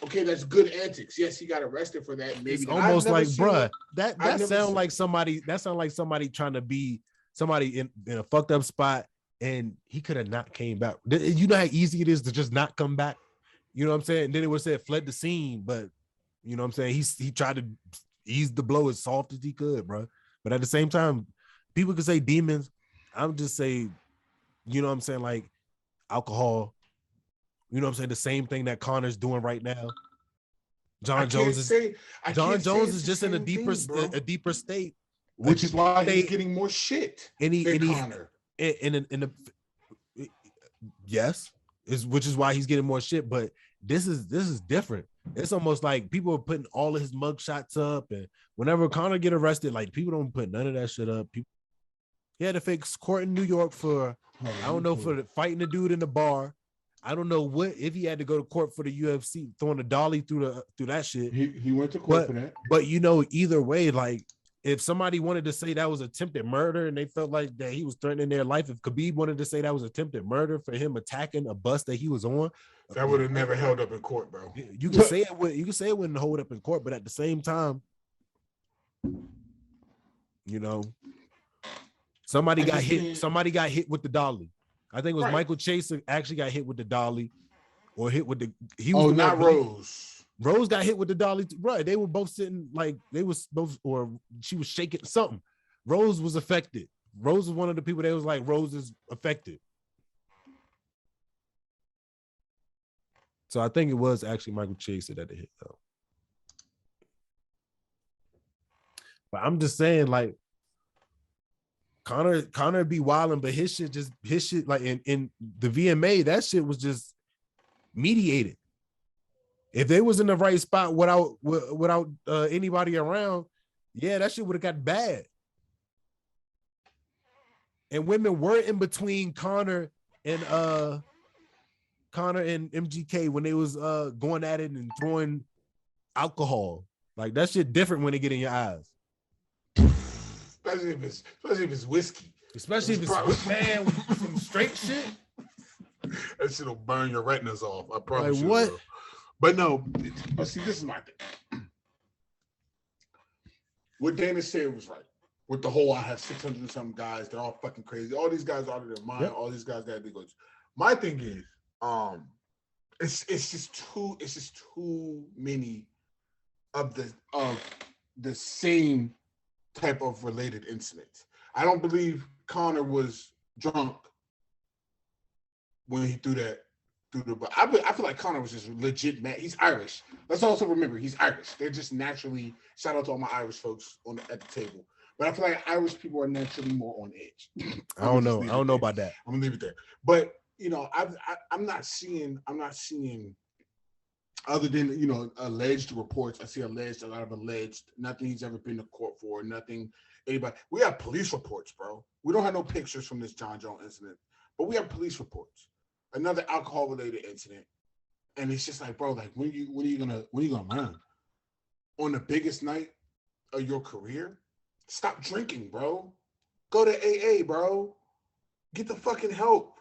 Okay, that's good antics. Yes, he got arrested for that. Maybe it's almost like, bruh, that sounds like somebody. That sounds like somebody trying to be somebody in a fucked up spot, and he could have not came back. You know how easy it is to just not come back. You know what I'm saying? And then it would say fled the scene, but you know what I'm saying? He tried to ease the blow as soft as he could, bro. But at the same time, people could say demons. I'm just saying, you know what I'm saying? Like alcohol, you know what I'm saying? The same thing that Conor's doing right now. Jon Jones is just in a deeper state, which is why he's getting more shit. Connor. Yes, which is why he's getting more shit. But this is different. It's almost like people are putting all of his mug shots up, and whenever Conor get arrested, like people don't put none of that shit up. He had to fake court in New York for for fighting the dude in the bar. I don't know if he had to go to court for the UFC throwing a dolly through that shit. He went to court for that. But you know, either way, like if somebody wanted to say that was attempted murder and they felt like that he was threatening their life, if Khabib wanted to say that was attempted murder for him attacking a bus that he was on, that would have never held up in court, bro. You can say it wouldn't hold up in court, but at the same time, you know, somebody got hit with the dolly. I think it was Michael Chase actually got hit with the dolly, or hit with the. Not Rose. Rose got hit with the dolly. Right, they were both sitting like they was both, or she was shaking something. Rose was affected. Rose was one of the people that was like Rose is affected. So I think it was actually Michael Chase that hit though. But I'm just saying, like, Conor be wilding, but his shit like in the VMA, that shit was just mediated. If they was in the right spot without anybody around, yeah, that shit would have got bad. And women were in between Conor and MGK when they was going at it and throwing alcohol. Like that shit different when they get in your eyes. Especially if it's whiskey. Especially if it's man with some straight shit. That shit'll burn your retinas off. I promise like, you. What? Bro. But no, but see, this is my thing. What Dana said was right. With the whole, I have 600 and something guys, they're all fucking crazy. All these guys out of their mind. Yep. All these guys got big goals. My thing is, it's just too many of the same type of related incidents. I don't believe Conor was drunk when he threw that. But I feel like Conor was just legit mad. He's Irish. Let's also remember he's Irish. They're just naturally. Shout out to all my Irish folks at the table. But I feel like Irish people are naturally more on edge. I don't know. I don't know about that. I'm gonna leave it there. But you know, I'm not seeing other than alleged reports. I see a lot of alleged. Nothing he's ever been to court for. Nothing. Anybody. We have police reports, bro. We don't have no pictures from this Jon Jones incident, but we have police reports. Another alcohol-related incident, and it's just like, bro, like when are you gonna learn? On the biggest night of your career, stop drinking, bro. Go to AA, bro. Get the fucking help.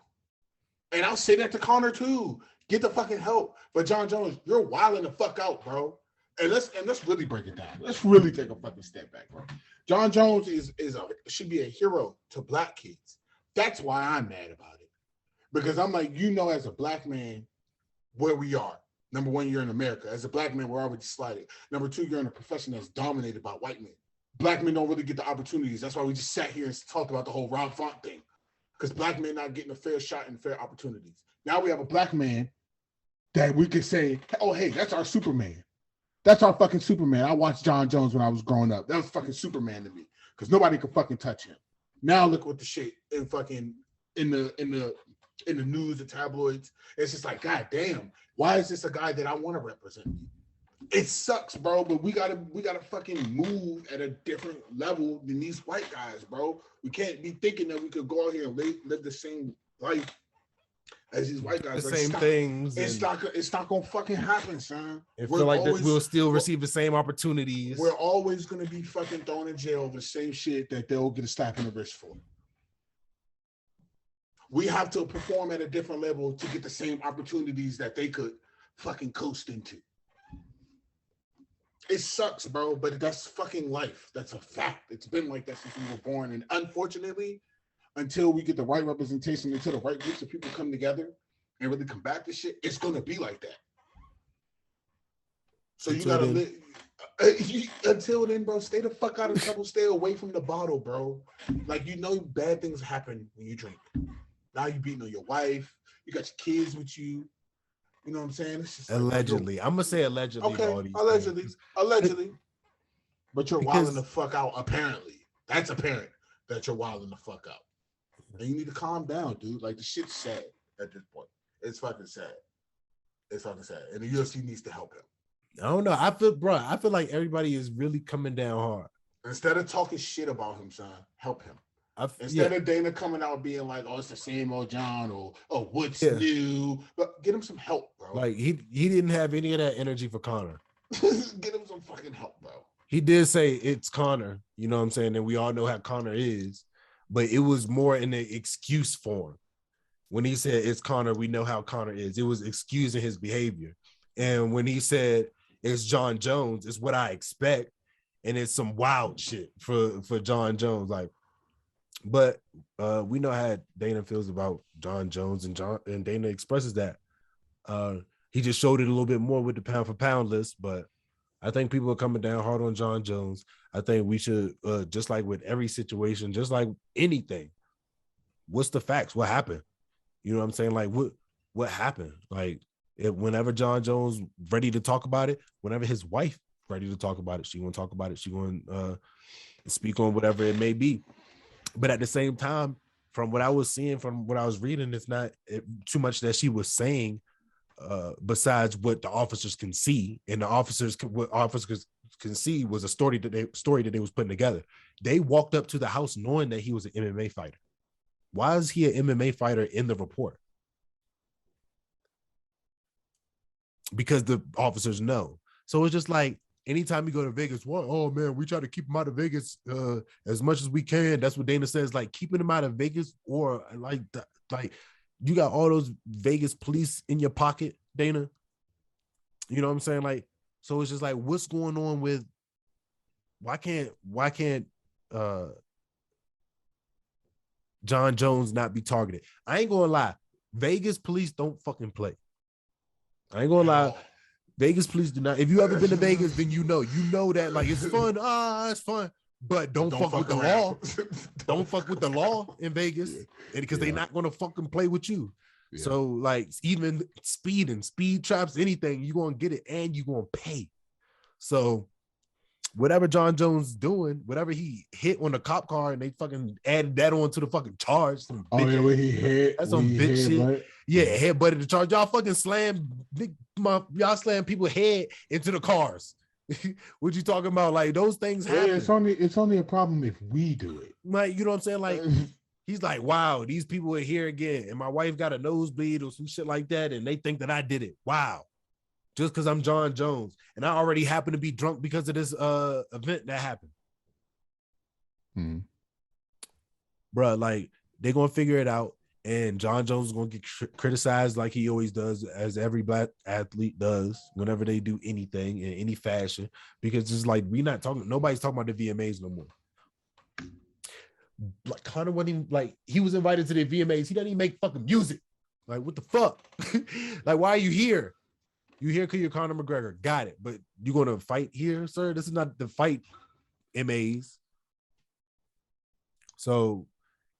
And I'll say that to Conor too. Get the fucking help. But Jon Jones, you're wilding the fuck out, bro. And let's really break it down. Let's really take a fucking step back, bro. Jon Jones should be a hero to black kids. That's why I'm mad about it. Because I'm like, as a black man, where we are. Number one, you're in America. As a black man, we're already sliding. Number two, you're in a profession that's dominated by white men. Black men don't really get the opportunities. That's why we just sat here and talked about the whole Rob Font thing. Because black men not getting a fair shot and fair opportunities. Now we have a black man that we could say, oh, hey, that's our Superman. That's our fucking Superman. I watched Jon Jones when I was growing up. That was fucking Superman to me. Because nobody could fucking touch him. Now look what the shit in the news, the tabloids. It's just like, God damn, why is this a guy that I want to represent me? It sucks, bro, but we gotta fucking move at a different level than these white guys, bro. We can't be thinking that we could go out here and live the same life as these white guys. The same things. It's not gonna fucking happen, son. It feel like we'll still receive the same opportunities. We're always gonna be fucking thrown in jail for the same shit that they'll get a slap in the wrist for. We have to perform at a different level to get the same opportunities that they could fucking coast into. It sucks, bro, but that's fucking life. That's a fact. It's been like that since we were born. And unfortunately, until we get the right representation, until the right groups of people come together and really combat this shit, it's going to be like that. So you got to live. Until then, bro, stay the fuck out of trouble. Stay away from the bottle, bro. Like, bad things happen when you drink. Now you beating on your wife. You got your kids with you. You know what I'm saying? It's just allegedly. I'm gonna say allegedly. Okay, allegedly. But you're wilding the fuck out. Apparently, that's apparent that you're wilding the fuck out. And you need to calm down, dude. Like the shit's sad at this point. It's fucking sad. And the UFC needs to help him. I don't know. I feel like everybody is really coming down hard. Instead of talking shit about him, son, help him. Instead of Dana coming out being like, "Oh, it's the same old John," or "Oh, what's new?" But get him some help, bro. Like he didn't have any of that energy for Conor. Get him some fucking help, bro. He did say it's Conor, you know what I'm saying, and we all know how Conor is, but it was more in the excuse form. When he said it's Conor, we know how Conor is. It was excusing his behavior, and when he said it's Jon Jones, it's what I expect, and it's some wild shit for Jon Jones, like. But we know how Dana feels about Jon Jones, and Dana expresses that. He just showed it a little bit more with the pound for pound list, but I think people are coming down hard on Jon Jones. I think we should, just like with every situation, just like anything, what's the facts? What happened? You know what I'm saying? Like what happened? Like Whenever Jon Jones ready to talk about it, whenever his wife ready to talk about it, she gonna talk about it. She gonna speak on whatever it may be. But at the same time, from what I was seeing, from what I was reading, it's not too much that she was saying besides what the officers can see. And what officers can see was a story that they was putting together. They walked up to the house knowing that he was an MMA fighter. Why is he an MMA fighter in the report? Because the officers know. So it's just like anytime you go to Vegas, oh man, we try to keep him out of Vegas as much as we can. That's what Dana says, like keeping him out of Vegas, or like you got all those Vegas police in your pocket, Dana. You know what I'm saying? Like, so it's just like, what's going on with why can't Jon Jones not be targeted? I ain't gonna lie, Vegas police don't fucking play. I ain't gonna lie. Vegas police do not. If you ever been to Vegas, then you know that like it's fun. It's fun, but don't fuck with the law. Don't fuck with the law in Vegas, because they're not gonna fucking play with you. Yeah. So like even speed traps, anything, you gonna get it and you gonna pay. So whatever Jon Jones doing, whatever he hit on the cop car and they fucking added that on to the fucking charge. When he hit, that's some bitch shit. Right? Yeah, headbutted the charge. Y'all fucking y'all slam people's head into the cars. What you talking about? Like those things happen. It's only a problem if we do it. Like, you know what I'm saying? Like he's like, wow, these people are here again, and my wife got a nosebleed or some shit like that, and they think that I did it. Wow. Just because I'm Jon Jones, and I already happen to be drunk because of this event that happened. Bruh, like they're gonna figure it out. And Jon Jones is going to get criticized like he always does, as every black athlete does whenever they do anything in any fashion, because it's like nobody's talking about the VMAs no more. Like Conor wasn't even, like, he was invited to the VMAs. He doesn't even make fucking music. Like, what the fuck? Like, why are you here? You here because you're Conor McGregor. Got it. But you going to fight here, sir? This is not the fight MAs. So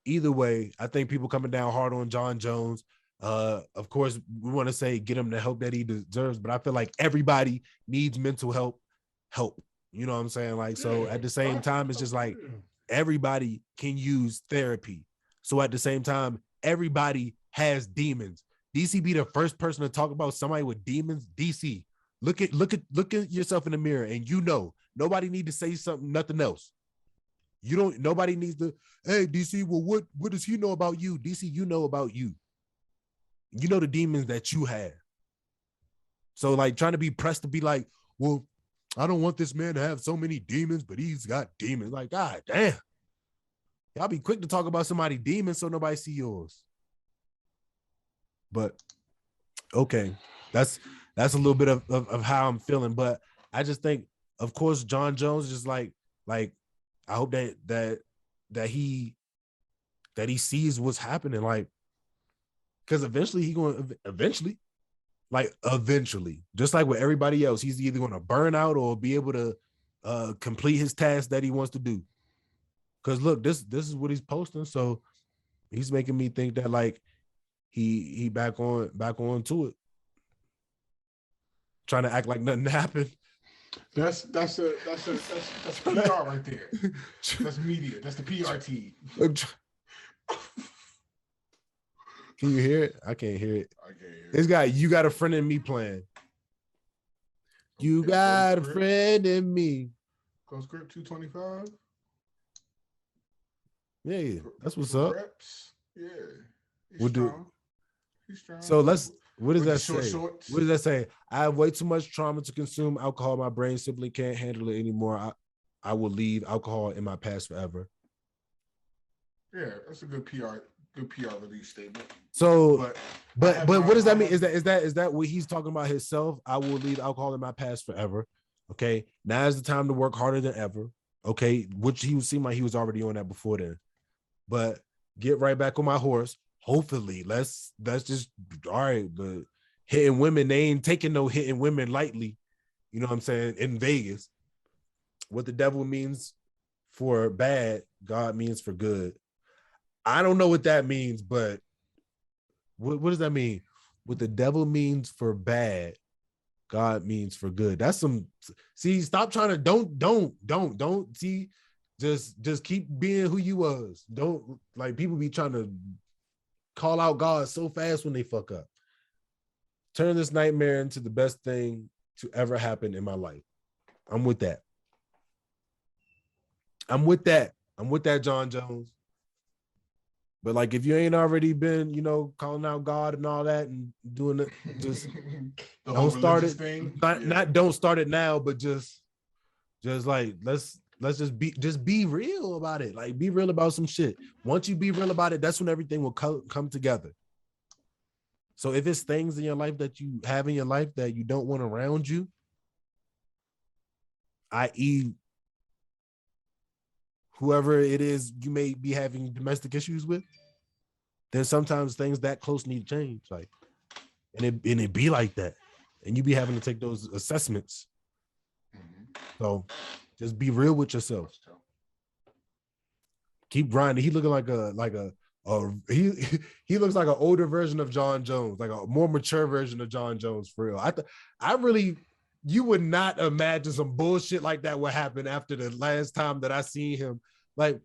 either way, I think people coming down hard on Jon Jones. Of course, we want to say get him the help that he deserves, but I feel like everybody needs mental help. You know what I'm saying? Like, so at the same time, it's just like everybody can use therapy. So at the same time, everybody has demons. DC be the first person to talk about somebody with demons. DC, look at yourself in the mirror, and you know nobody need to say something, nothing else. Nobody needs to, hey, DC, well, what does he know about you? DC, you know about you. You know the demons that you have. So, like, trying to be pressed to be like, well, I don't want this man to have so many demons, but he's got demons. Like, God damn. Y'all be quick to talk about somebody's demons so nobody see yours. But, okay, that's a little bit of how I'm feeling. But I just think, of course, Jon Jones is like, I hope that he sees what's happening, like, because eventually just like with everybody else, he's either going to burn out or be able to complete his task that he wants to do. Because look, this is what he's posting, so he's making me think that like he back on to it, trying to act like nothing happened. That's PR right there. That's media. That's the PR team. Can you hear it? I can't hear it. I can't hear it. This guy, you got a friend in me playing. You got a friend in me. Go script 225. Yeah, that's what's up. Reps. Yeah. We'll do. He's strong. So what does that say? Shorts. What does that say? I have way too much trauma to consume alcohol. My brain simply can't handle it anymore. I will leave alcohol in my past forever. Yeah, that's a good PR release statement. So, but what does that mean? Is that what he's talking about himself? I will leave alcohol in my past forever. Okay, now is the time to work harder than ever. Okay, which he would seem like he was already on that before then. But get right back on my horse. Hopefully, that's just all right. But hitting women, they ain't taking no hitting women lightly. You know what I'm saying? In Vegas, what the devil means for bad, God means for good. I don't know what that means, but what does that mean? what the devil means for bad, God means for good. That's some. See, stop trying to don't see. Just keep being who you was. Don't like people be trying to call out God so fast when they fuck up. Turn this nightmare into the best thing to ever happen in my life. I'm with that. I'm with that, Jon Jones. But like, if you ain't already been, calling out God and all that and doing it, just don't start it. Thing? Not don't start it now, but just like let's just be real about it. Like, be real about some shit. Once you be real about it, that's when everything will come together. So if it's things in your life that you have in your life that you don't want around you, i.e., whoever it is you may be having domestic issues with, then sometimes things that close need to change. Like, and it be like that. And you be having to take those assessments. So just be real with yourself. Keep grinding. He looking like he looks like an older version of Jon Jones, like a more mature version of Jon Jones, for real. You would not imagine some bullshit like that would happen after the last time that I seen him. Like,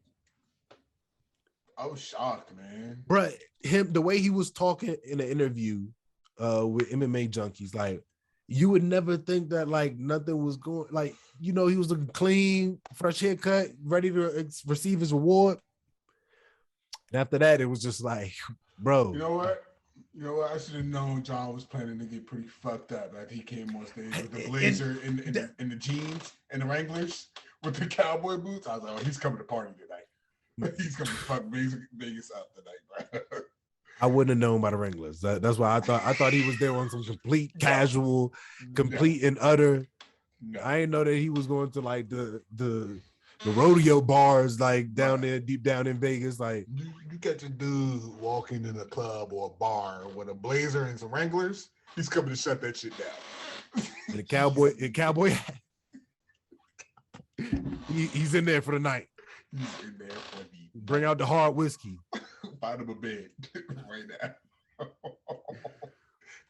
I was shocked, man. Bro, the way he was talking in the interview with MMA Junkies, like, you would never think that like nothing was going, like, he was looking clean, fresh haircut, ready to receive his reward. And after that, it was just like, bro. You know what? I should have known Jon was planning to get pretty fucked up after he came on stage with the blazer and the jeans and the Wranglers with the cowboy boots. I was like, oh, he's coming to party tonight. He's coming to fuck Vegas up tonight, bro. I wouldn't have known by the Wranglers. That's why I thought he was there on some complete casual, complete and utter. No. I didn't know that he was going to like the rodeo bars, like down there, deep down in Vegas. Like, you catch a dude walking in a club or a bar with a blazer and some Wranglers, he's coming to shut that shit down. And the cowboy hat. He's in there for the night. He's in there for the bring out the hard whiskey. Find him a bed right now.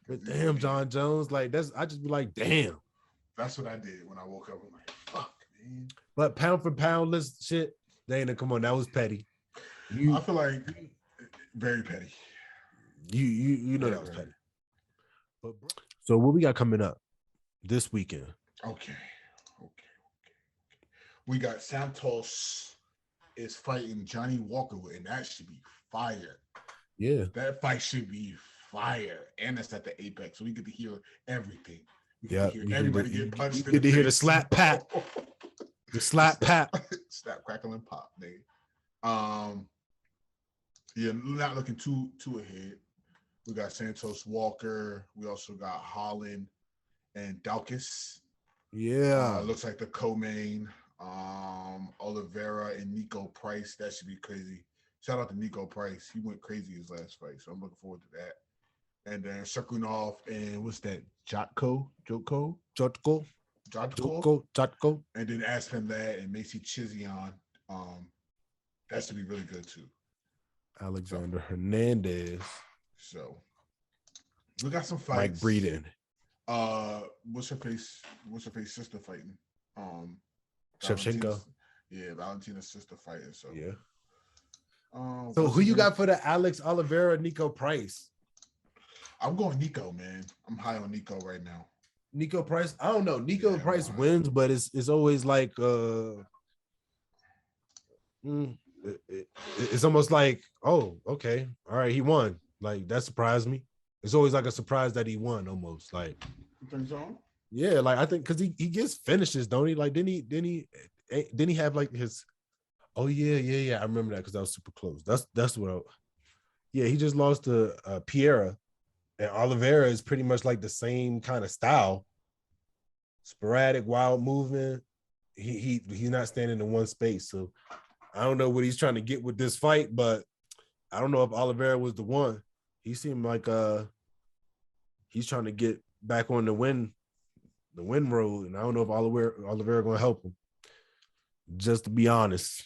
But damn, Jon Jones, like I just be like, damn. That's what I did when I woke up. I'm like, fuck, man. But pound for pound list shit, Dana, come on, that was petty. I feel like very petty. You know that was petty. But so what we got coming up this weekend? Okay. We got Santos is fighting Johnny Walker, and that should be fire. Yeah, that fight should be fire, and it's at the Apex, so we get to hear everything. Yeah, everybody get punched. You get to hear the slap pat, the slap pat, slap, crackle, and pop, nigga. Yeah, not looking too ahead. We got Santos Walker. We also got Holland and Daukaus. Yeah, looks like the co-main. Oliveira and Nico Price. That should be crazy. Shout out to Nico Price. He went crazy his last fight, so I'm looking forward to that. And then circling off, and what's that? Jotko. And then Aspen Ladd and Macy Chizion. That should be really good too. Alexander Hernandez. So we got some fights. Mike Breeden. What's her face sister fighting? Shevchenko. Yeah, Valentina's sister fighting. So yeah. So who you got for the Alex Oliveira, Nico Price? I'm going Nico, man. I'm high on Nico right now. Nico Price? I don't know. Nico Price wins, but it's always like it's almost like, oh, okay, all right, he won. Like, that surprised me. It's always like a surprise that he won, almost. Like, you think so? Yeah, like I think because he gets finishes, don't he? Like, didn't he have like his? Oh yeah. I remember that because that was super close. That's what. He just lost to Piera, and Oliveira is pretty much like the same kind of style. Sporadic, wild movement. He's not standing in one space, so I don't know what he's trying to get with this fight, but I don't know if Oliveira was the one. He seemed like he's trying to get back on the win road, and I don't know if Oliveira going to help him, just to be honest.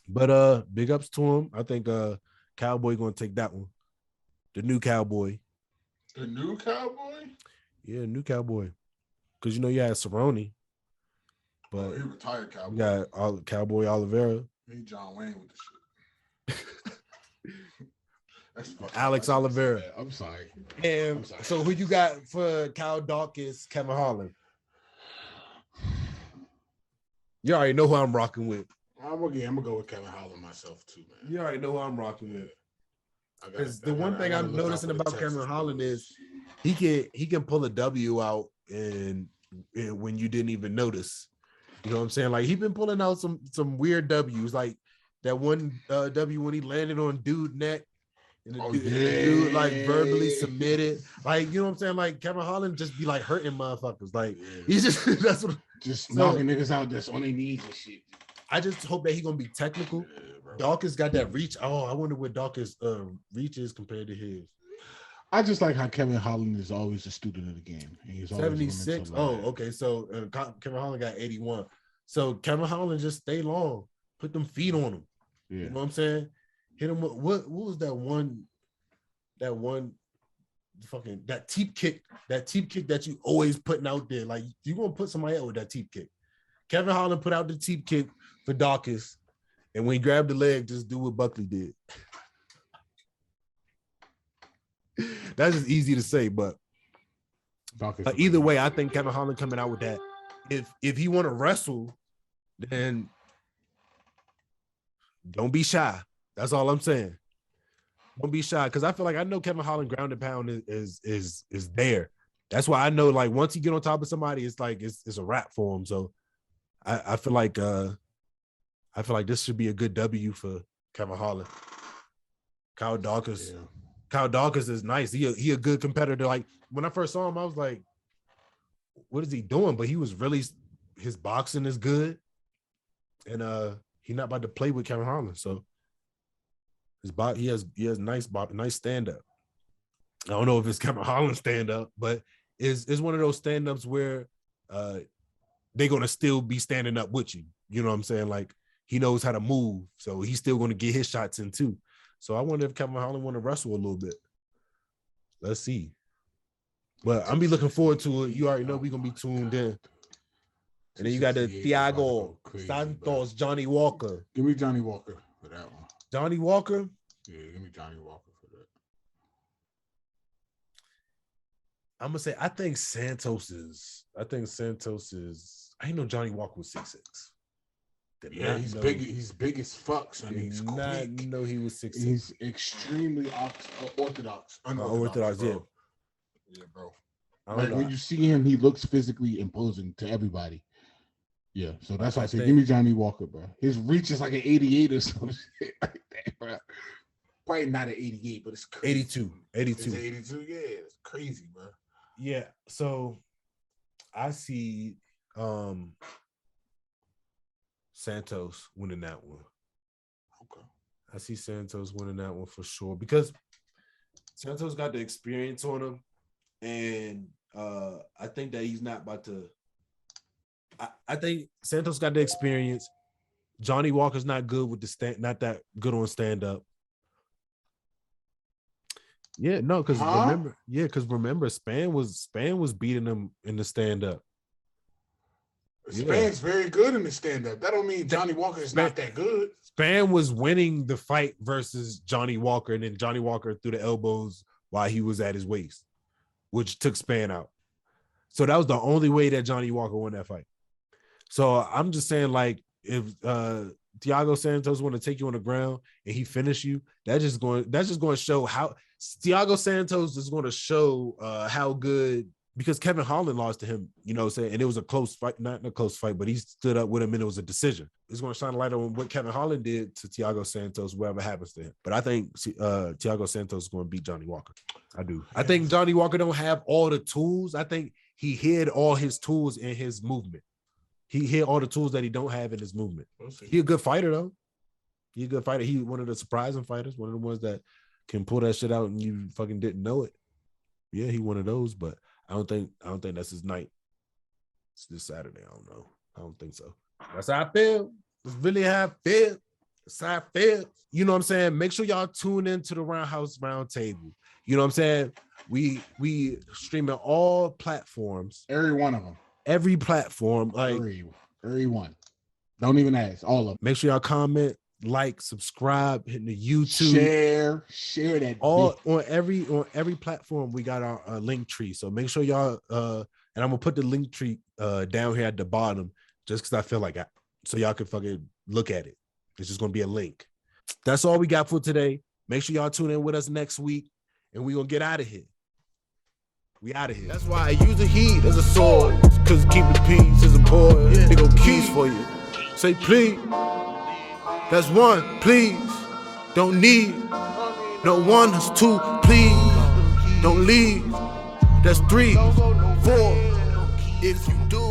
But big ups to him. I think Cowboy going to take that one. The new Cowboy. The new Cowboy? Yeah, new Cowboy. Because you know you had Cerrone. But he retired Cowboy. You got Cowboy Oliveira. Me, John Wayne with the shit. That's Alex Oliveira. I'm sorry. And so who you got for Kyle Dawkins, Kevin Holland? You already know who I'm rocking with. I'm gonna go with Kevin Holland myself too, man. You already know who I'm rocking with. Because the one thing I'm noticing about Kevin Holland is he can pull a W out and when you didn't even notice. You know what I'm saying? Like, he's been pulling out some weird W's, like that one W when he landed on dude neck and the dude like verbally submitted. Like, you know what I'm saying? Like, Kevin Holland just be like hurting motherfuckers. Like, he's just that's what knocking niggas out that's on their knees and shit. I just hope that he's gonna be technical. Dawkins got that reach. Oh, I wonder what Dawkins' reach is compared to his. I just like how Kevin Holland is always a student of the game. He's 76. Oh, okay. So Kevin Holland got 81. So Kevin Holland just stay long, put them feet on him. Yeah. You know what I'm saying? Hit him with what was that one fucking that teep kick that you always putting out there. Like, you gonna put somebody out with that teep kick. Kevin Holland put out the teep kick for Dawkins, and when he grabbed the leg, just do what Buckley did. That's just easy to say, but either way, I think Kevin Holland coming out with that. If he want to wrestle, then don't be shy. That's all I'm saying. Don't be shy, because I feel like I know Kevin Holland ground and pound is there. That's why I know, like, once he get on top of somebody, it's like it's a wrap for him. So I feel like this should be a good W for Kevin Holland. Kyle Dawkins. Yeah. Kyle Dawkins is nice. He a good competitor. Like, when I first saw him, I was like, what is he doing? But he was really, his boxing is good. And he's not about to play with Kevin Holland. So he has nice stand-up. I don't know if it's Kevin Holland stand-up, but it's one of those stand-ups where they're gonna still be standing up with you. You know what I'm saying? Like, he knows how to move, so he's still gonna get his shots in too. So I wonder if Kevin Holland want to wrestle a little bit. Let's see. But I'm be looking forward to it. You already know we're gonna be tuned in. And then you got the Thiago Santos, Johnny Walker. Give me Johnny Walker for that one. Johnny Walker? Yeah, give me Johnny Walker for that. I'm gonna say I think Santos is. I didn't know Johnny Walker was 6'6". Yeah, he's big. He's big as fuck. Son. He's not know he was 6'6". He's extremely orthodox. Unorthodox, yeah. Yeah, bro. Like, when you see him, he looks physically imposing to everybody. Yeah, so that's why I say, give me Johnny Walker, bro. His reach is like an 88 or some shit like that, bro. Probably not an 88, but it's crazy. 82. It's 82, yeah. It's crazy, bro. Yeah, so I see Santos winning that one. Okay. I see Santos winning that one for sure, because Santos got the experience on him, and I think that he's not about to. I think Santos got the experience. Johnny Walker's not good with not that good on stand up. Yeah, no, because remember, Span was beating him in the stand up. Span's very good in the stand up. That don't mean Johnny Walker is not that good. Span was winning the fight versus Johnny Walker, and then Johnny Walker threw the elbows while he was at his waist, which took Span out. So that was the only way that Johnny Walker won that fight. So I'm just saying, like, if Thiago Santos want to take you on the ground and he finish you, that's just going to show how Thiago Santos is going to show how good, because Kevin Holland lost to him, you know what I'm saying? And it was a close fight, not a close fight, but he stood up with him and it was a decision. It's going to shine a light on what Kevin Holland did to Thiago Santos, whatever happens to him. But I think Thiago Santos is going to beat Johnny Walker. I do. I think Johnny Walker don't have all the tools. I think he hid all his tools in his movement. He hid all the tools that he don't have in his movement. He a good fighter, though. He a good fighter. He one of the surprising fighters, one of the ones that can pull that shit out and you fucking didn't know it. Yeah, he one of those, but I don't think that's his night. It's this Saturday. I don't know. I don't think so. That's how I feel. That's really how I feel. That's how I feel. You know what I'm saying? Make sure y'all tune in to the RoundHouse RoundTable. You know what I'm saying? We stream on all platforms. Every one of them. Every platform. Like every one. Don't even ask. All of them. Make sure y'all comment, like, subscribe, hitting the YouTube. Share that. On every platform, we got our link tree. So make sure y'all and I'm gonna put the link tree down here at the bottom just because I feel like so y'all can fucking look at it. It's just gonna be a link. That's all we got for today. Make sure y'all tune in with us next week, and we gonna get out of here. We out of here. That's why I use the heat as a sword, cause keep the peace is important. They go keys for you. Say please. That's one, please. Don't need no one. That's two, please. Don't leave. That's 3, 4. If you do.